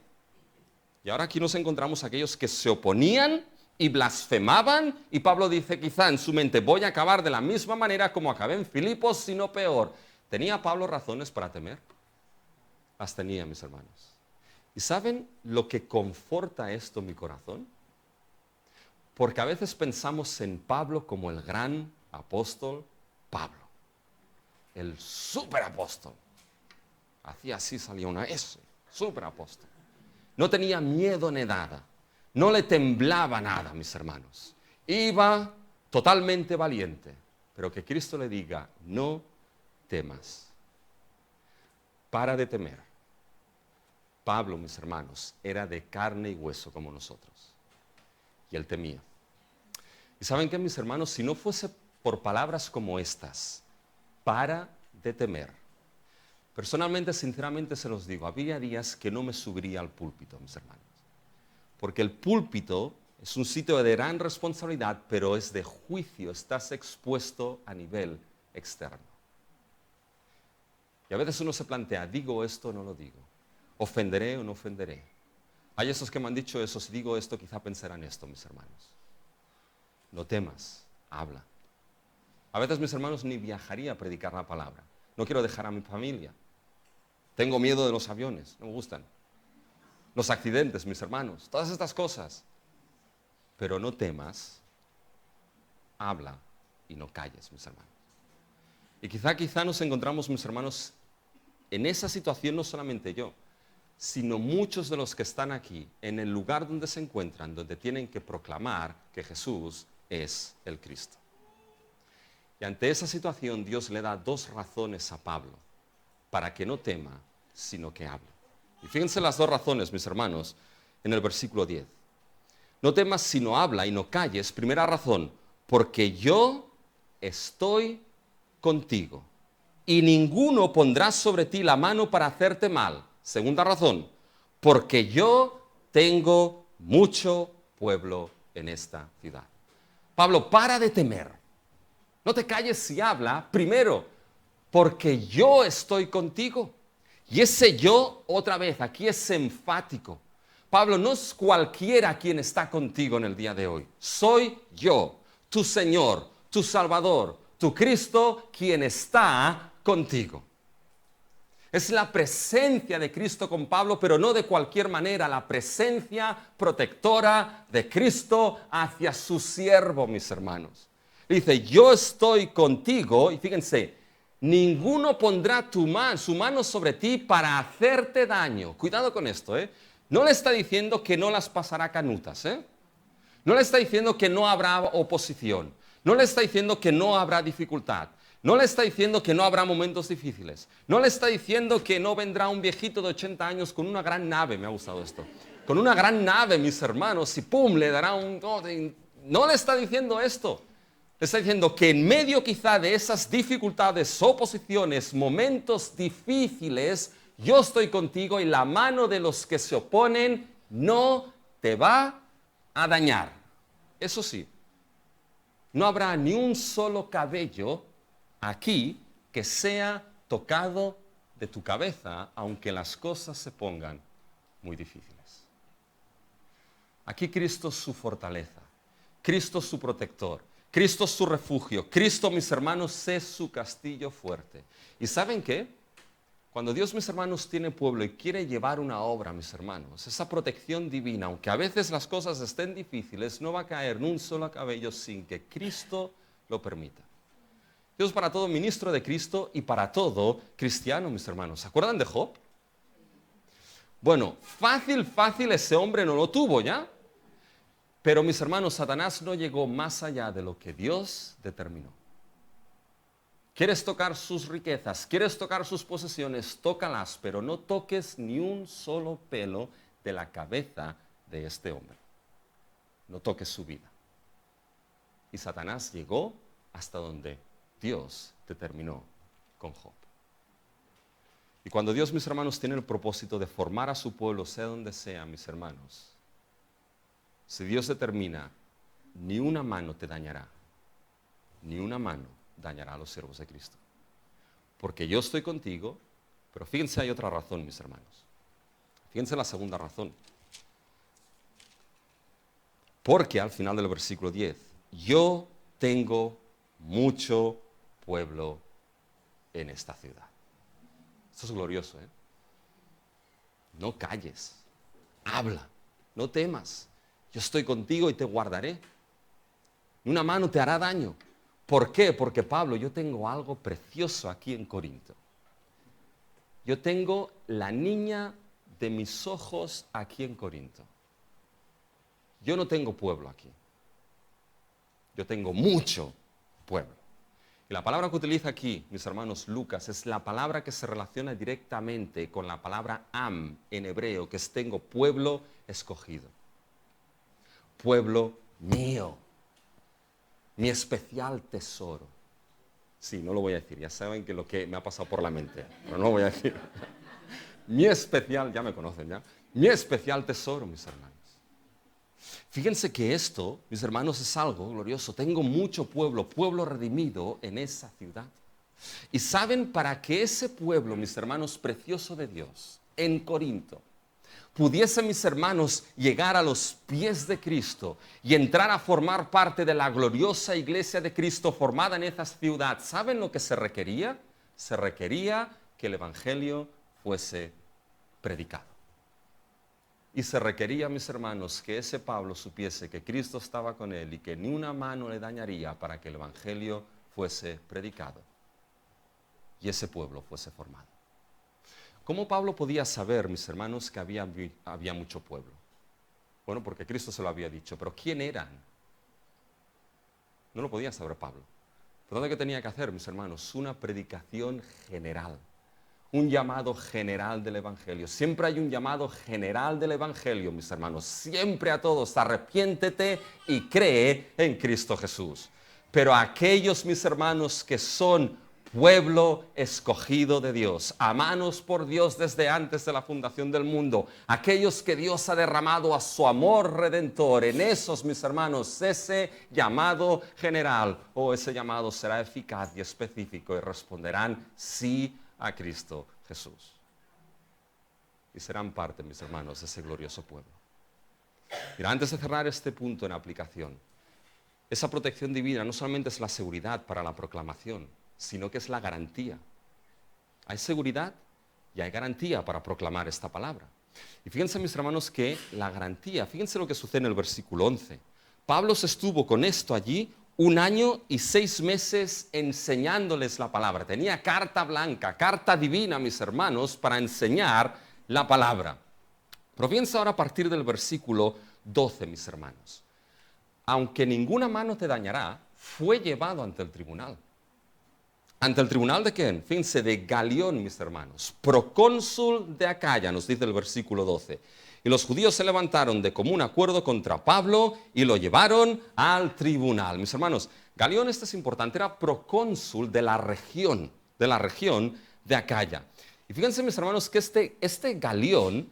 Y ahora aquí nos encontramos aquellos que se oponían y blasfemaban, y Pablo dice quizá en su mente, voy a acabar de la misma manera como acabé en Filipos, sino peor. ¿Tenía Pablo razones para temer? Las tenía, mis hermanos. ¿Y saben lo que conforta esto mi corazón? Porque a veces pensamos en Pablo como el gran apóstol Pablo, el superapóstol. Hacía así, salía una S, superapóstol. No tenía miedo ni nada, no le temblaba nada, mis hermanos. Iba totalmente valiente, pero que Cristo le diga, no temas, para de temer. Pablo, mis hermanos, era de carne y hueso como nosotros. Y él temía. ¿Y saben qué, mis hermanos? Si no fuese por palabras como estas, para de temer. Personalmente, sinceramente se los digo, había días que no me subiría al púlpito, mis hermanos. Porque el púlpito es un sitio de gran responsabilidad, pero es de juicio, estás expuesto a nivel externo. Y a veces uno se plantea, ¿digo esto o no lo digo? ¿Ofenderé o no ofenderé? Hay esos que me han dicho eso, si digo esto quizá pensarán esto, mis hermanos. No temas, habla. A veces, mis hermanos, ni viajaría a predicar la palabra. No quiero dejar a mi familia. Tengo miedo de los aviones, no me gustan. Los accidentes, mis hermanos, todas estas cosas. Pero no temas, habla y no calles, mis hermanos. Y quizá nos encontramos, mis hermanos, en esa situación no solamente yo, sino muchos de los que están aquí, en el lugar donde se encuentran, donde tienen que proclamar que Jesús es el Cristo. Y ante esa situación Dios le da dos razones a Pablo, para que no tema, sino que hable. Y fíjense las dos razones, mis hermanos, en el versículo 10. No temas sino habla y no calles. Primera razón, porque yo estoy contigo y ninguno pondrá sobre ti la mano para hacerte mal. Segunda razón, porque yo tengo mucho pueblo en esta ciudad. Pablo, para de temer. No te calles y habla. Primero, porque yo estoy contigo. Y ese yo, otra vez, aquí es enfático. Pablo, no es cualquiera quien está contigo en el día de hoy. Soy yo, tu Señor, tu Salvador, tu Cristo, quien está contigo. Es la presencia de Cristo con Pablo, pero no de cualquier manera, la presencia protectora de Cristo hacia su siervo, mis hermanos. Dice, yo estoy contigo, y fíjense, ninguno pondrá su mano sobre ti para hacerte daño. Cuidado con esto, ¿eh? No le está diciendo que no las pasará canutas, ¿eh? No le está diciendo que no habrá oposición. No le está diciendo que no habrá dificultad. No le está diciendo que no habrá momentos difíciles. No le está diciendo que no vendrá un viejito de 80 años con una gran nave. Me ha gustado esto. Con una gran nave, mis hermanos, y pum, le dará un... No le está diciendo esto. Le está diciendo que en medio quizá de esas dificultades, oposiciones, momentos difíciles, yo estoy contigo y la mano de los que se oponen no te va a dañar. Eso sí, no habrá ni un solo cabello aquí que sea tocado de tu cabeza, aunque las cosas se pongan muy difíciles. Aquí Cristo es su fortaleza, Cristo es su protector, Cristo es su refugio, Cristo, mis hermanos, es su castillo fuerte. ¿Y saben qué? Cuando Dios, mis hermanos, tiene pueblo y quiere llevar una obra, mis hermanos, esa protección divina, aunque a veces las cosas estén difíciles, no va a caer ni un solo cabello sin que Cristo lo permita. Dios para todo ministro de Cristo y para todo cristiano, mis hermanos. ¿Se acuerdan de Job? Bueno, fácil ese hombre no lo tuvo, ¿ya? Pero, mis hermanos, Satanás no llegó más allá de lo que Dios determinó. ¿Quieres tocar sus riquezas? ¿Quieres tocar sus posesiones? Tócalas, pero no toques ni un solo pelo de la cabeza de este hombre. No toques su vida. Y Satanás llegó hasta donde Dios determinó con Job. Y cuando Dios, mis hermanos, tiene el propósito de formar a su pueblo, sea donde sea, mis hermanos, si Dios determina, ni una mano te dañará, ni una mano dañará a los siervos de Cristo. Porque yo estoy contigo, pero fíjense, hay otra razón, mis hermanos. Fíjense la segunda razón. Porque al final del versículo 10, yo tengo mucho pueblo en esta ciudad. Esto es glorioso, ¿eh? No calles, habla, no temas. Yo estoy contigo y te guardaré. Una mano te hará daño. ¿Por qué? Porque Pablo, yo tengo algo precioso aquí en Corinto. Yo tengo la niña de mis ojos aquí en Corinto. Yo no tengo pueblo aquí. Yo tengo mucho pueblo. Y la palabra que utiliza aquí, mis hermanos, Lucas, es la palabra que se relaciona directamente con la palabra am en hebreo, que es tengo pueblo escogido. Pueblo mío. Mi especial tesoro. Sí, no lo voy a decir, ya saben que lo que me ha pasado por la mente, pero no lo voy a decir. Mi especial, ya me conocen ya, mi especial tesoro, mis hermanos. Fíjense que esto, mis hermanos, es algo glorioso. Tengo mucho pueblo, pueblo redimido en esa ciudad. Y saben, para que ese pueblo, mis hermanos, precioso de Dios, en Corinto, pudiese, mis hermanos, llegar a los pies de Cristo y entrar a formar parte de la gloriosa iglesia de Cristo formada en esa ciudad, ¿saben lo que se requería? Se requería que el Evangelio fuese predicado. Y se requería, mis hermanos, que ese Pablo supiese que Cristo estaba con él y que ni una mano le dañaría para que el Evangelio fuese predicado y ese pueblo fuese formado. ¿Cómo Pablo podía saber, mis hermanos, que había mucho pueblo? Bueno, porque Cristo se lo había dicho, pero ¿quién eran? No lo podía saber Pablo. ¿Por dónde que tenía que hacer, mis hermanos? Una predicación general. Un llamado general del Evangelio. Siempre hay un llamado general del Evangelio, mis hermanos. Siempre a todos, arrepiéntete y cree en Cristo Jesús. Pero aquellos, mis hermanos, que son pueblo escogido de Dios, amados por Dios desde antes de la fundación del mundo, aquellos que Dios ha derramado a su amor redentor, en esos, mis hermanos, ese llamado general o ese llamado será eficaz y específico y responderán sí a Cristo Jesús. Y serán parte, mis hermanos, de ese glorioso pueblo. Mira, antes de cerrar este punto en aplicación, esa protección divina no solamente es la seguridad para la proclamación, sino que es la garantía. Hay seguridad y hay garantía para proclamar esta palabra. Y fíjense, mis hermanos, que la garantía, fíjense lo que sucede en el versículo 11. Pablo se estuvo con esto allí 1 año y 6 meses enseñándoles la palabra. Tenía carta blanca, carta divina, mis hermanos, para enseñar la palabra. Pero fíjense ahora a partir del versículo 12, mis hermanos. Aunque ninguna mano te dañará, fue llevado ante el tribunal. ¿Ante el tribunal de quién? Fíjense, de Galión, mis hermanos, procónsul de Acaya, nos dice el versículo 12. Y los judíos se levantaron de común acuerdo contra Pablo y lo llevaron al tribunal. Mis hermanos, Galión, este es importante, era procónsul de la región de Acaya. Y fíjense, mis hermanos, que este Galión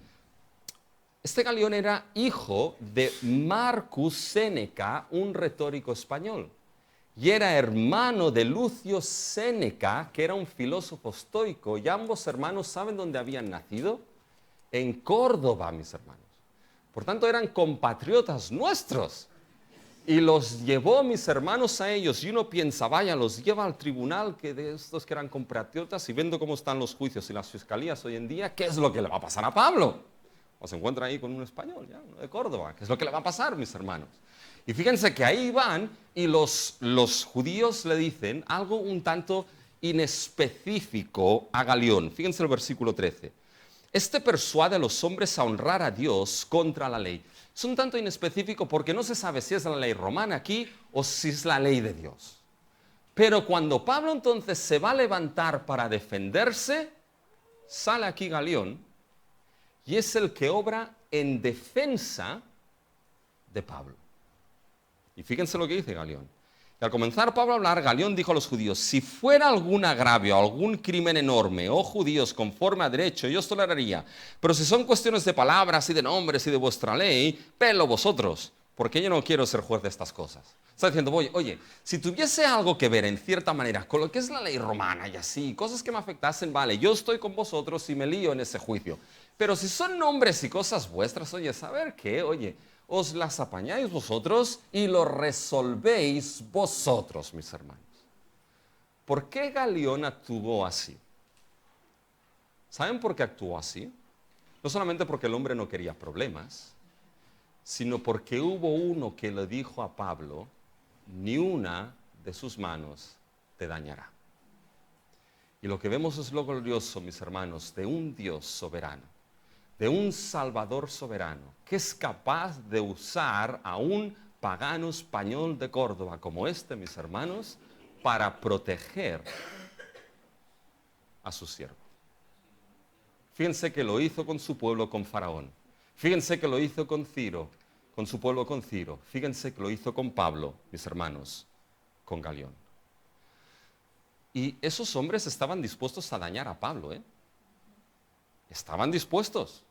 era hijo de Marcus Séneca, un retórico español. Y era hermano de Lucio Séneca, que era un filósofo estoico. Y ambos hermanos, ¿saben dónde habían nacido? En Córdoba, mis hermanos. Por tanto, eran compatriotas nuestros. Y los llevó, mis hermanos, a ellos. Y uno piensa, vaya, los lleva al tribunal, que de estos que eran compatriotas, y viendo cómo están los juicios y las fiscalías hoy en día, ¿qué es lo que le va a pasar a Pablo? O se encuentra ahí con un español, ya, uno de Córdoba. ¿Qué es lo que le va a pasar, mis hermanos? Y fíjense que ahí van y los judíos le dicen algo un tanto inespecífico a Galión. Fíjense el versículo 13. Este persuade a los hombres a honrar a Dios contra la ley. Es un tanto inespecífico porque no se sabe si es la ley romana aquí o si es la ley de Dios. Pero cuando Pablo entonces se va a levantar para defenderse, sale aquí Galión y es el que obra en defensa de Pablo. Y fíjense lo que dice Galión. Y al comenzar Pablo a hablar, Galión dijo a los judíos, si fuera algún agravio, algún crimen enorme, oh judíos, conforme a derecho, yo os toleraría. Pero si son cuestiones de palabras y de nombres y de vuestra ley, vedlo vosotros, porque yo no quiero ser juez de estas cosas. Está diciendo, oye, si tuviese algo que ver en cierta manera con lo que es la ley romana y así, cosas que me afectasen, vale, yo estoy con vosotros y me lío en ese juicio. Pero si son nombres y cosas vuestras, oye, ¿saber qué? Oye, os las apañáis vosotros y lo resolvéis vosotros, mis hermanos. ¿Por qué Galión actuó así? ¿Saben por qué actuó así? No solamente porque el hombre no quería problemas, sino porque hubo uno que le dijo a Pablo, ni una de sus manos te dañará. Y lo que vemos es lo glorioso, mis hermanos, de un Dios soberano, de un Salvador soberano, que es capaz de usar a un pagano español de Córdoba como este, mis hermanos, para proteger a su siervo. Fíjense que lo hizo con su pueblo, con Faraón. Fíjense que lo hizo con Ciro, con su pueblo, con Ciro. Fíjense que lo hizo con Pablo, mis hermanos, con Galión. Y esos hombres estaban dispuestos a dañar a Pablo, ¿eh? Estaban dispuestos.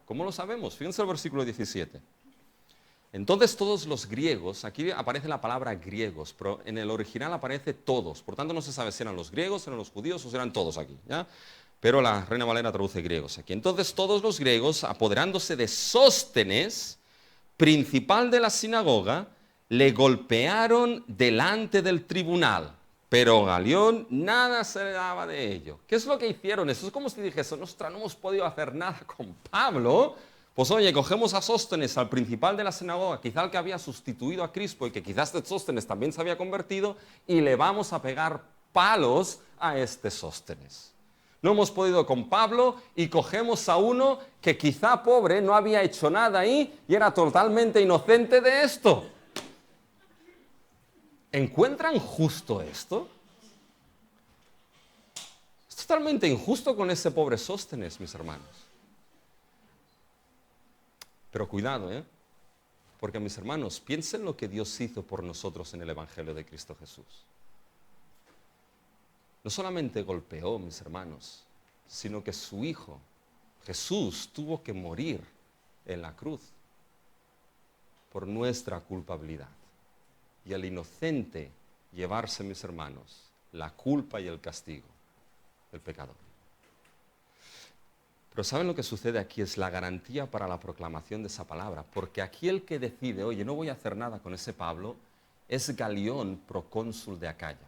¿Cómo lo sabemos? Fíjense el versículo 17. Entonces todos los griegos, aquí aparece la palabra griegos, pero en el original aparece todos. Por tanto no se sabe si eran los griegos, eran los judíos o si eran todos aquí, ¿ya? Pero la Reina Valera traduce griegos aquí. Entonces todos los griegos, apoderándose de Sóstenes, principal de la sinagoga, le golpearon delante del tribunal. Pero Galión nada se le daba de ello. ¿Qué es lo que hicieron? Eso es como si dijesen, ostras, no hemos podido hacer nada con Pablo. Pues oye, cogemos a Sóstenes, al principal de la sinagoga, quizá el que había sustituido a Crispo y que quizás este Sóstenes también se había convertido, y le vamos a pegar palos a este Sóstenes. No hemos podido con Pablo y cogemos a uno que quizá pobre no había hecho nada ahí y era totalmente inocente de esto. ¿Encuentran justo esto? Es totalmente injusto con ese pobre Sóstenes, mis hermanos. Pero cuidado, porque mis hermanos, piensen lo que Dios hizo por nosotros en el Evangelio de Cristo Jesús. No solamente golpeó, mis hermanos, sino que su Hijo, Jesús, tuvo que morir en la cruz por nuestra culpabilidad. Y el inocente llevarse, mis hermanos, la culpa y el castigo del pecador. Pero ¿saben lo que sucede aquí? Es la garantía para la proclamación de esa palabra, porque aquí el que decide, oye, no voy a hacer nada con ese Pablo, es Galión, procónsul de Acaya.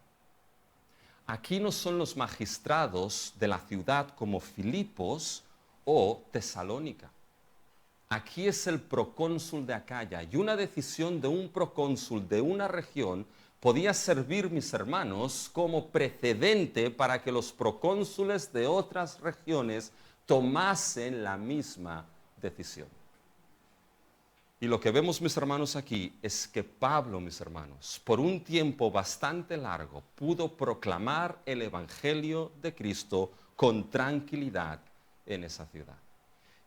Aquí no son los magistrados de la ciudad como Filipos o Tesalónica. Aquí es el procónsul de Acaya, y una decisión de un procónsul de una región podía servir, mis hermanos, como precedente para que los procónsules de otras regiones tomasen la misma decisión. Y lo que vemos, mis hermanos, aquí es que Pablo, mis hermanos, por un tiempo bastante largo pudo proclamar el Evangelio de Cristo con tranquilidad en esa ciudad.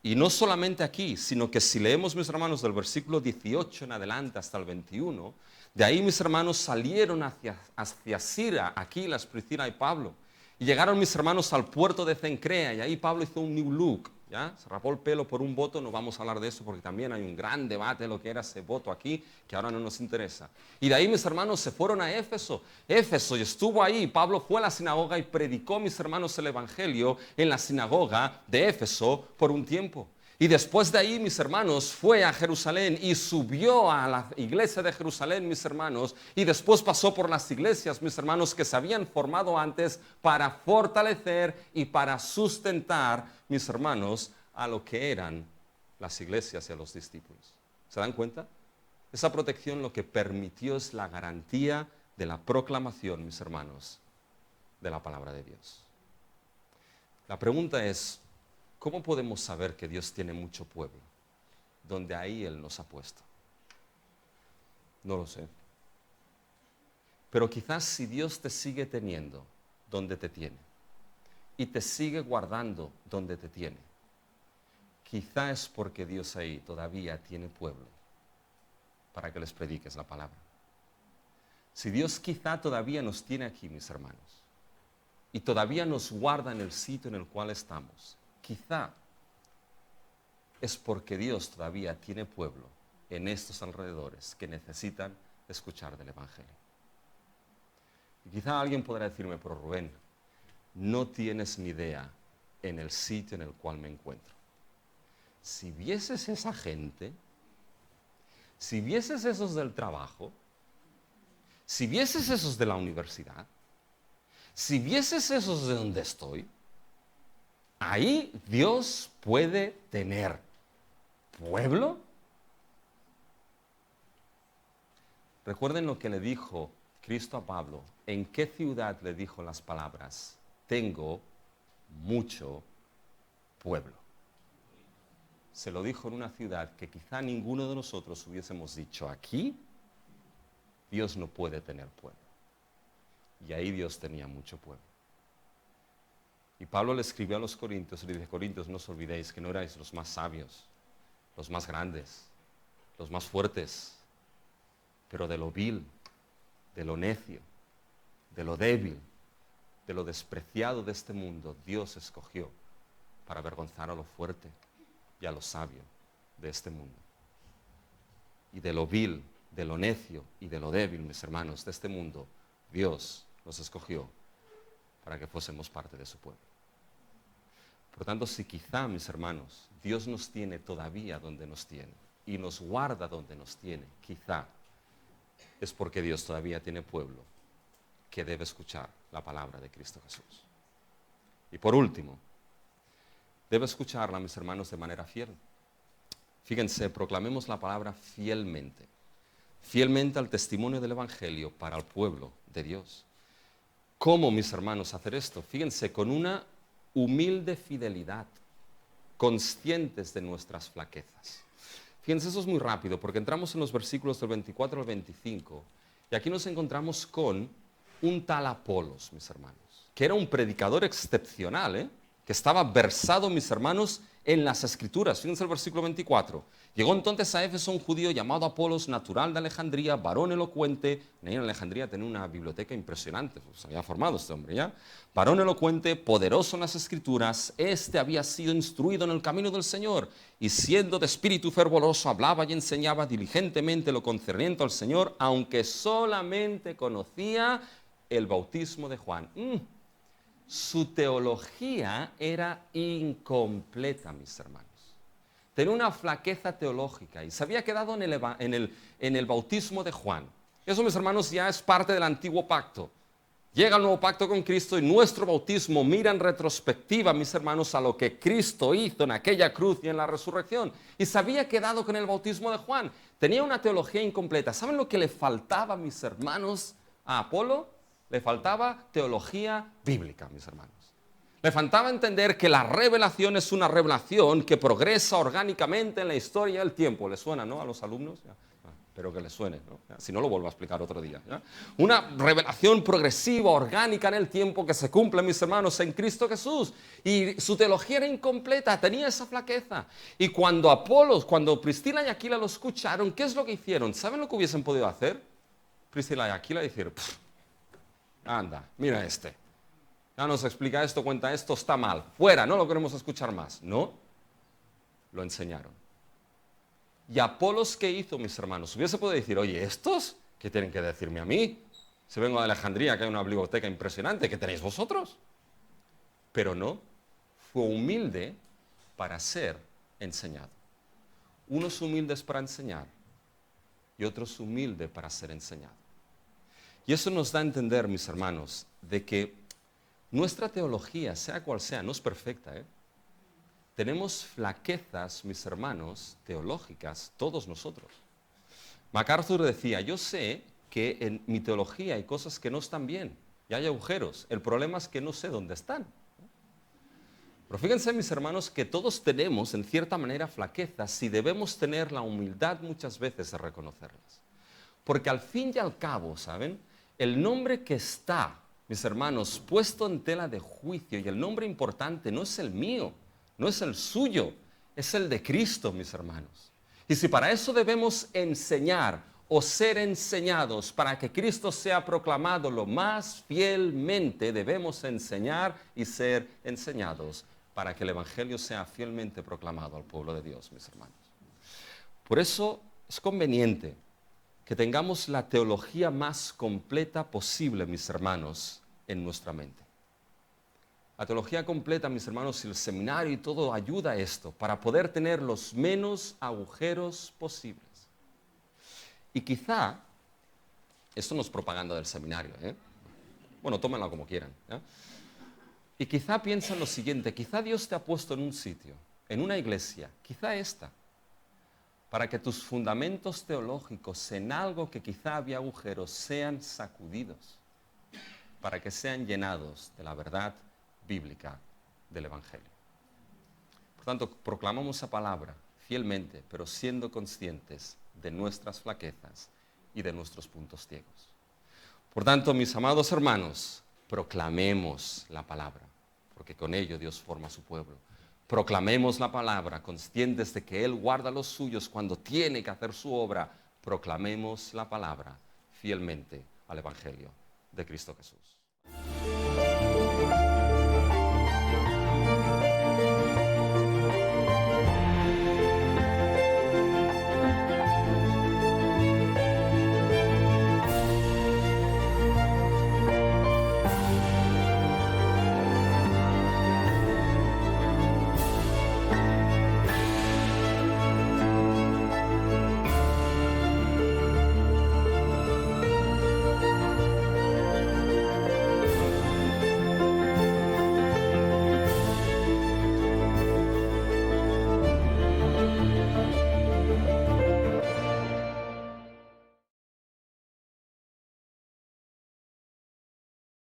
Y no solamente aquí, sino que si leemos, mis hermanos, del versículo 18 en adelante hasta el 21, de ahí, mis hermanos, salieron hacia Sira, Aquilas, Priscila y Pablo. Y llegaron, mis hermanos, al puerto de Cencrea, y ahí Pablo hizo un new look, ¿ya? Se rapó el pelo por un voto, no vamos a hablar de eso porque también hay un gran debate de lo que era ese voto aquí, que ahora no nos interesa. Y de ahí, mis hermanos, se fueron a Éfeso. Éfeso, y estuvo ahí, Pablo fue a la sinagoga y predicó, mis hermanos, el Evangelio en la sinagoga de Éfeso por un tiempo. Y después de ahí, mis hermanos, fue a Jerusalén y subió a la iglesia de Jerusalén, mis hermanos, y después pasó por las iglesias, mis hermanos, que se habían formado antes para fortalecer y para sustentar, mis hermanos, a lo que eran las iglesias y a los discípulos. ¿Se dan cuenta? Esa protección lo que permitió es la garantía de la proclamación, mis hermanos, de la palabra de Dios. La pregunta es, ¿cómo podemos saber que Dios tiene mucho pueblo? Donde ahí Él nos ha puesto. No lo sé. Pero quizás si Dios te sigue teniendo donde te tiene y te sigue guardando donde te tiene, quizás es porque Dios ahí todavía tiene pueblo para que les prediques la palabra. Si Dios quizá todavía nos tiene aquí, mis hermanos, y todavía nos guarda en el sitio en el cual estamos, quizá es porque Dios todavía tiene pueblo en estos alrededores que necesitan escuchar del Evangelio. Y quizá alguien podrá decirme, pero Rubén, no tienes ni idea en el sitio en el cual me encuentro. Si vieses esa gente, si vieses esos del trabajo, si vieses esos de la universidad, si vieses esos de donde estoy, ahí Dios puede tener pueblo. Recuerden lo que le dijo Cristo a Pablo. ¿En qué ciudad le dijo las palabras? Tengo mucho pueblo. Se lo dijo en una ciudad que quizá ninguno de nosotros hubiésemos dicho, aquí Dios no puede tener pueblo. Y ahí Dios tenía mucho pueblo. Y Pablo le escribió a los corintios, y le dice, Corintios, no os olvidéis que no erais los más sabios, los más grandes, los más fuertes, pero de lo vil, de lo necio, de lo débil, de lo despreciado de este mundo, Dios escogió para avergonzar a lo fuerte y a lo sabio de este mundo. Y de lo vil, de lo necio y de lo débil, mis hermanos, de este mundo, Dios nos escogió para que fuésemos parte de su pueblo. Por tanto, si quizá, mis hermanos, Dios nos tiene todavía donde nos tiene y nos guarda donde nos tiene, quizá es porque Dios todavía tiene pueblo que debe escuchar la palabra de Cristo Jesús. Y por último, debe escucharla, mis hermanos, de manera fiel. Fíjense, proclamemos la palabra fielmente. Fielmente al testimonio del Evangelio para el pueblo de Dios. ¿Cómo, mis hermanos, hacer esto? Fíjense, con una humilde fidelidad, conscientes de nuestras flaquezas. Fíjense, eso es muy rápido, porque entramos en los versículos del 24 al 25, y aquí nos encontramos con un tal Apolos, mis hermanos, que era un predicador excepcional, que estaba versado, mis hermanos, en las Escrituras. Fíjense el versículo 24. Llegó entonces a Éfeso un judío llamado Apolos, natural de Alejandría, varón elocuente. En Alejandría tenía una biblioteca impresionante, pues se había formado este hombre ya. Varón elocuente, poderoso en las Escrituras. Este había sido instruido en el camino del Señor, y siendo de espíritu fervoroso, hablaba y enseñaba diligentemente lo concerniente al Señor, aunque solamente conocía el bautismo de Juan. Su teología era incompleta, mis hermanos. Tenía una flaqueza teológica y se había quedado en el bautismo de Juan. Eso, mis hermanos, ya es parte del antiguo pacto. Llega el nuevo pacto con Cristo y nuestro bautismo mira en retrospectiva, mis hermanos, a lo que Cristo hizo en aquella cruz y en la resurrección. Y se había quedado con el bautismo de Juan. Tenía una teología incompleta. ¿Saben lo que le faltaba, mis hermanos, a Apolo? Le faltaba teología bíblica, mis hermanos. Le faltaba entender que la revelación es una revelación que progresa orgánicamente en la historia del tiempo. ¿Le suena, no, a los alumnos? Espero que les suene, ¿no? Si no, lo vuelvo a explicar otro día. ¿Ya? Una revelación progresiva, orgánica en el tiempo que se cumple, mis hermanos, en Cristo Jesús. Y su teología era incompleta, tenía esa flaqueza. Y cuando Apolos, cuando Priscila y Aquila lo escucharon, ¿qué es lo que hicieron? ¿Saben lo que hubiesen podido hacer? Priscila y Aquila dijeron, anda, mira este. Ya nos explica esto, cuenta esto, está mal. Fuera, no lo queremos escuchar más. No, lo enseñaron. ¿Y Apolos qué hizo, mis hermanos? Hubiese podido decir, oye, ¿estos qué tienen que decirme a mí? Si vengo de Alejandría, que hay una biblioteca impresionante, ¿qué tenéis vosotros? Pero no, fue humilde para ser enseñado. Unos humildes para enseñar y otros humildes para ser enseñados. Y eso nos da a entender, mis hermanos, de que nuestra teología, sea cual sea, no es perfecta. Tenemos flaquezas, mis hermanos, teológicas, todos nosotros. MacArthur decía, yo sé que en mi teología hay cosas que no están bien y hay agujeros. El problema es que no sé dónde están. Pero fíjense, mis hermanos, que todos tenemos, en cierta manera, flaquezas y debemos tener la humildad muchas veces de reconocerlas. Porque al fin y al cabo, ¿saben? El nombre que está, mis hermanos, puesto en tela de juicio, y el nombre importante no es el mío, no es el suyo, es el de Cristo, mis hermanos. Y si para eso debemos enseñar o ser enseñados. Para que Cristo sea proclamado lo más fielmente, debemos enseñar y ser enseñados para que el Evangelio sea fielmente proclamado al pueblo de Dios, mis hermanos. Por eso es conveniente que tengamos la teología más completa posible, mis hermanos, en nuestra mente. La teología completa, mis hermanos, y el seminario y todo ayuda a esto, para poder tener los menos agujeros posibles. Y quizá, esto no es propaganda del seminario, bueno, tómenlo como quieran, y quizá piensa en lo siguiente, quizá Dios te ha puesto en un sitio, en una iglesia, quizá esta, para que tus fundamentos teológicos en algo que quizá había agujeros sean sacudidos, para que sean llenados de la verdad bíblica del Evangelio. Por tanto, proclamamos esa palabra fielmente, pero siendo conscientes de nuestras flaquezas y de nuestros puntos ciegos. Por tanto, mis amados hermanos, proclamemos la palabra, porque con ello Dios forma su pueblo. Proclamemos la palabra, conscientes de que Él guarda los suyos cuando tiene que hacer su obra. Proclamemos la palabra fielmente al Evangelio de Cristo Jesús.